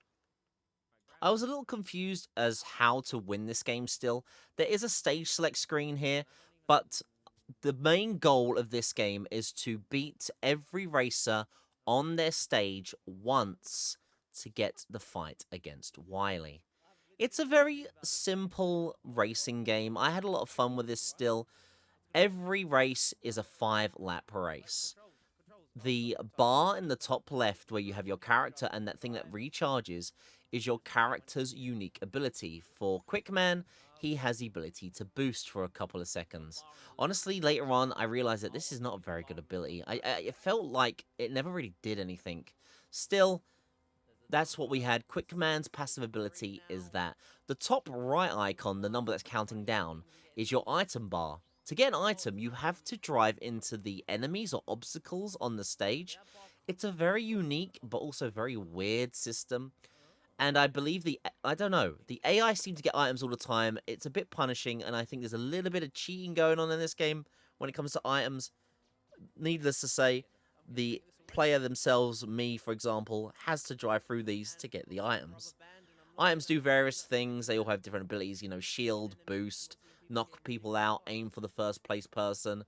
I was a little confused as how to win this game still. There is a stage select screen here, but the main goal of this game is to beat every racer on their stage once to get the fight against Wily. It's a very simple racing game. I had a lot of fun with this still. Every race is a 5-lap race. The bar in the top left where you have your character and that thing that recharges is your character's unique ability. For Quickman, he has the ability to boost for a couple of seconds. Honestly, later on, I realized that this is not a very good ability. It felt like it never really did anything. Still, that's what we had. Quickman's passive ability is that the top right icon, the number that's counting down, is your item bar. To get an item, you have to drive into the enemies or obstacles on the stage. It's a very unique, but also very weird system. And I believe I don't know, the AI seem to get items all the time. It's a bit punishing, and I think there's a little bit of cheating going on in this game when it comes to items. Needless to say, the player themselves, me for example, has to drive through these to get the items. Items do various things. They all have different abilities, you know, shield, boost, knock people out, aim for the first place person.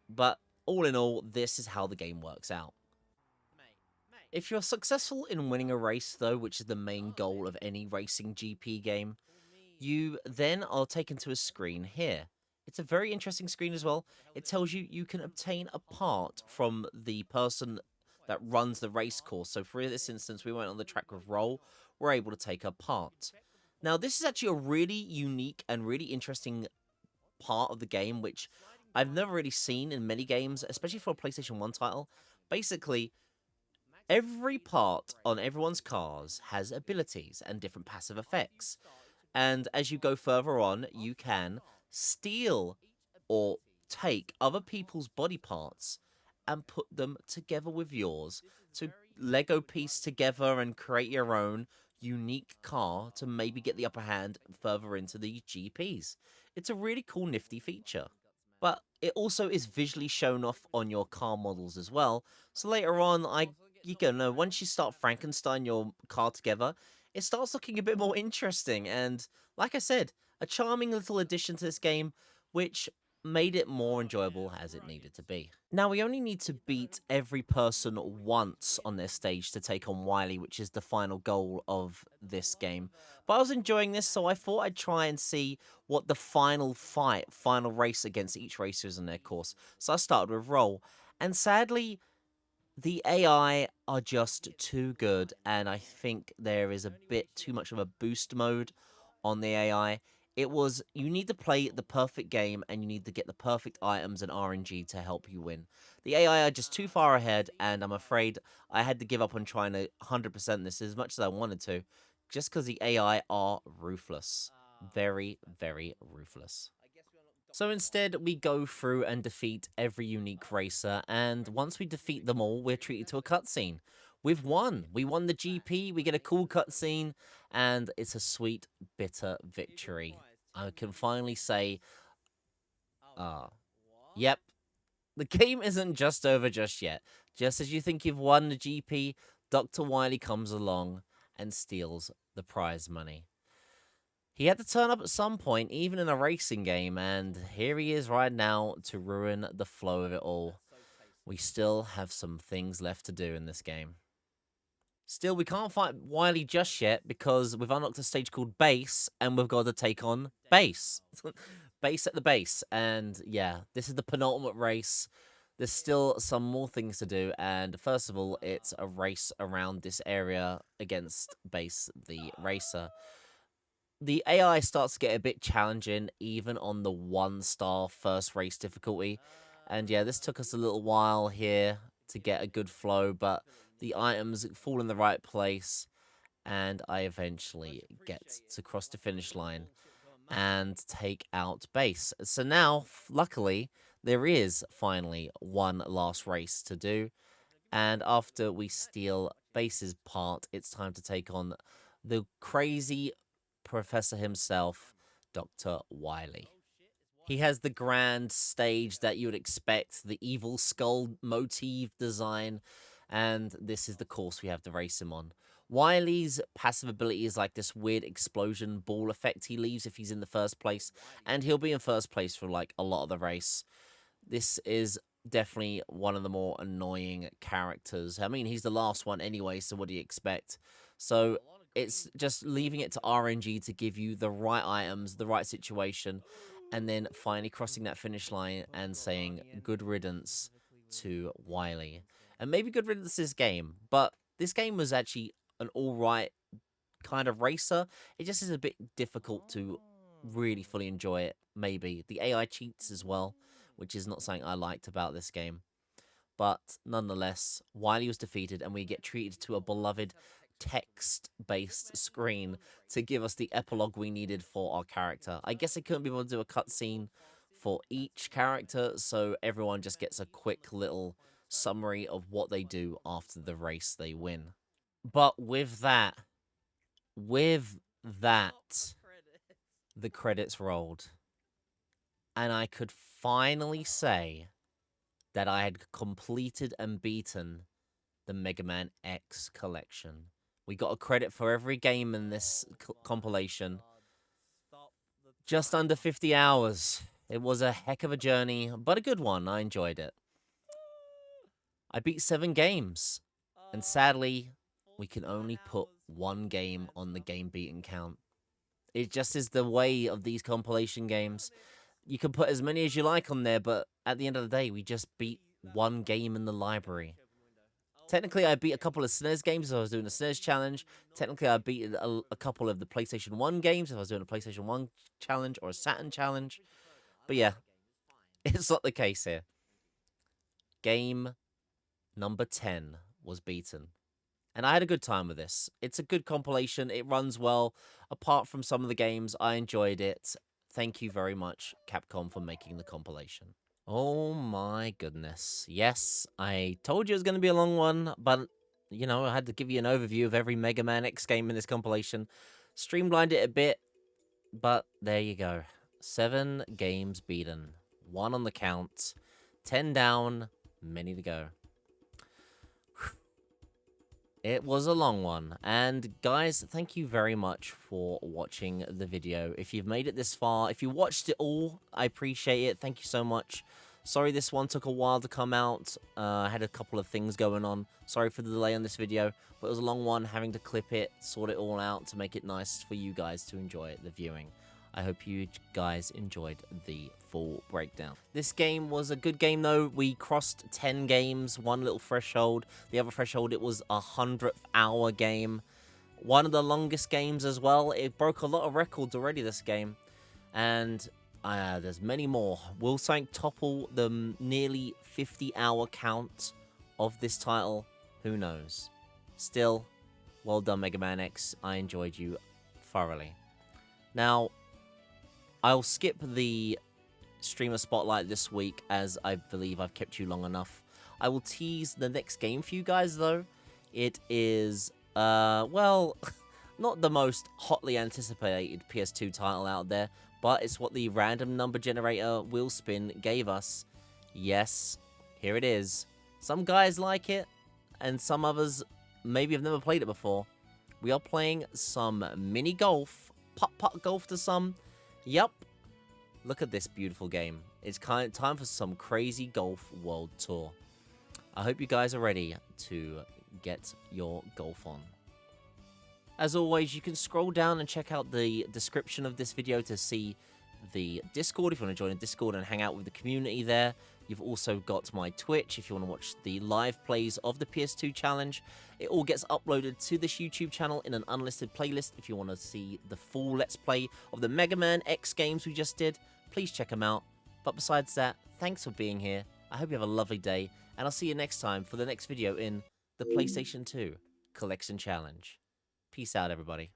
But all in all, this is how the game works out. If you're successful in winning a race, though, which is the main goal of any racing GP game, you then are taken to a screen here. It's a very interesting screen as well. It tells you you can obtain a part from the person that runs the race course. So for this instance, we went on the track with Roll. We're able to take a part. Now, this is actually a really unique and really interesting part of the game, which I've never really seen in many games, especially for a PlayStation 1 title. Basically, every part on everyone's cars has abilities and different passive effects. And as you go further on, you can steal or take other people's body parts and put them together with yours to Lego piece together and create your own unique car to maybe get the upper hand further into the GPs. It's a really cool, nifty feature. But it also is visually shown off on your car models as well. So later on, you know, once you start Frankenstein your car together, it starts looking a bit more interesting. And like I said, a charming little addition to this game, which made it more enjoyable as it needed to be. Now, we only need to beat every person once on this stage to take on Wily, which is the final goal of this game. But I was enjoying this, so I thought I'd try and see what the final race against each racer is in their course. So I started with Roll. And sadly, the AI are just too good, and I think there is a bit too much of a boost mode on the AI. You need to play the perfect game, and you need to get the perfect items and RNG to help you win. The AI are just too far ahead, and I'm afraid I had to give up on trying to 100% this as much as I wanted to, just because the AI are ruthless. Very, very ruthless. So instead, we go through and defeat every unique racer, and once we defeat them all, we're treated to a cutscene. We've won! We won the GP, we get a cool cutscene, and it's a sweet, bitter victory. I can finally say, yep, the game isn't just over just yet. Just as you think you've won the GP, Dr. Wily comes along and steals the prize money. He had to turn up at some point, even in a racing game, and here he is right now to ruin the flow of it all. We still have some things left to do in this game. Still, we can't fight Wily just yet because we've unlocked a stage called Base, and we've got to take on Base. Base at the base, and yeah, this is the penultimate race. There's still some more things to do, and first of all, it's a race around this area against Base, the racer. The AI starts to get a bit challenging, even on the 1-star first race difficulty. And yeah, this took us a little while here to get a good flow, but the items fall in the right place, and I eventually get to cross the finish line and take out Base. So now, luckily, there is finally one last race to do, and after we steal Base's part, it's time to take on the crazy professor himself, Dr. Wily. He has the grand stage that you would expect, the evil skull motif design, and this is the course we have to race him on. Wily's passive ability is like this weird explosion ball effect he leaves if he's in the first place, and he'll be in first place for like a lot of the race. This is definitely one of the more annoying characters. I mean, he's the last one anyway, so what do you expect? So it's just leaving it to RNG to give you the right items, the right situation, and then finally crossing that finish line and saying good riddance to Wily. And maybe good riddance this game, but this game was actually an alright kind of racer. It just is a bit difficult to really fully enjoy it, maybe. The AI cheats as well, which is not something I liked about this game. But nonetheless, Wily was defeated, and we get treated to a beloved text-based screen to give us the epilogue we needed for our character. I guess I couldn't be able to do a cutscene for each character, so everyone just gets a quick little summary of what they do after the race they win. But with that, the credits rolled, and I could finally say that I had completed and beaten the Mega Man X collection. We got a credit for every game in this compilation. Just under 50 hours. It was a heck of a journey, but a good one. I enjoyed it. I beat 7 games, and sadly, we can only put 1 game on the game beaten count. It just is the way of these compilation games. You can put as many as you like on there, but at the end of the day, we just beat 1 game in the library. Technically, I beat a couple of SNES games if I was doing a SNES challenge. Technically, I beat a couple of the PlayStation 1 games if I was doing a PlayStation 1 challenge or a Saturn challenge. But yeah, it's not the case here. Game number 10 was beaten. And I had a good time with this. It's a good compilation. It runs well. Apart from some of the games, I enjoyed it. Thank you very much, Capcom, for making the compilation. Oh my goodness. Yes, I told you it was going to be a long one, but, you know, I had to give you an overview of every Mega Man X game in this compilation. Streamlined it a bit, but there you go. 7 games beaten. 1 on the count. 10 down, many to go. It was a long one, and guys, thank you very much for watching the video. If you've made it this far, if you watched it all, I appreciate it. Thank you so much. Sorry this one took a while to come out. I had a couple of things going on. Sorry for the delay on this video, but it was a long one, having to clip it, sort it all out to make it nice for you guys to enjoy the viewing. I hope you guys enjoyed the full breakdown. This game was a good game though. We crossed 10 games, one little threshold. The other threshold, it was a 100th hour game. One of the longest games as well. It broke a lot of records already, this game. And there's many more. Will something topple the nearly 50-hour count of this title? Who knows? Still, well done, Mega Man X. I enjoyed you thoroughly. Now, I'll skip the streamer spotlight this week, as I believe I've kept you long enough. I will tease the next game for you guys, though. It is, well, not the most hotly anticipated PS2 title out there, but it's what the random number generator wheel spin gave us. Yes, here it is. Some guys like it, and some others maybe have never played it before. We are playing some mini golf, putt-putt golf to some. Yep. Look at this beautiful game. It's time for some crazy golf world tour. I hope you guys are ready to get your golf on. As always, you can scroll down and check out the description of this video to see the Discord if you want to join the Discord and hang out with the community there. You've also got my Twitch if you want to watch the live plays of the PS2 challenge. It all gets uploaded to this YouTube channel in an unlisted playlist. If you want to see the full Let's Play of the Mega Man X games we just did, please check them out. But besides that, thanks for being here. I hope you have a lovely day, and I'll see you next time for the next video in the PlayStation 2 Collection Challenge. Peace out, everybody.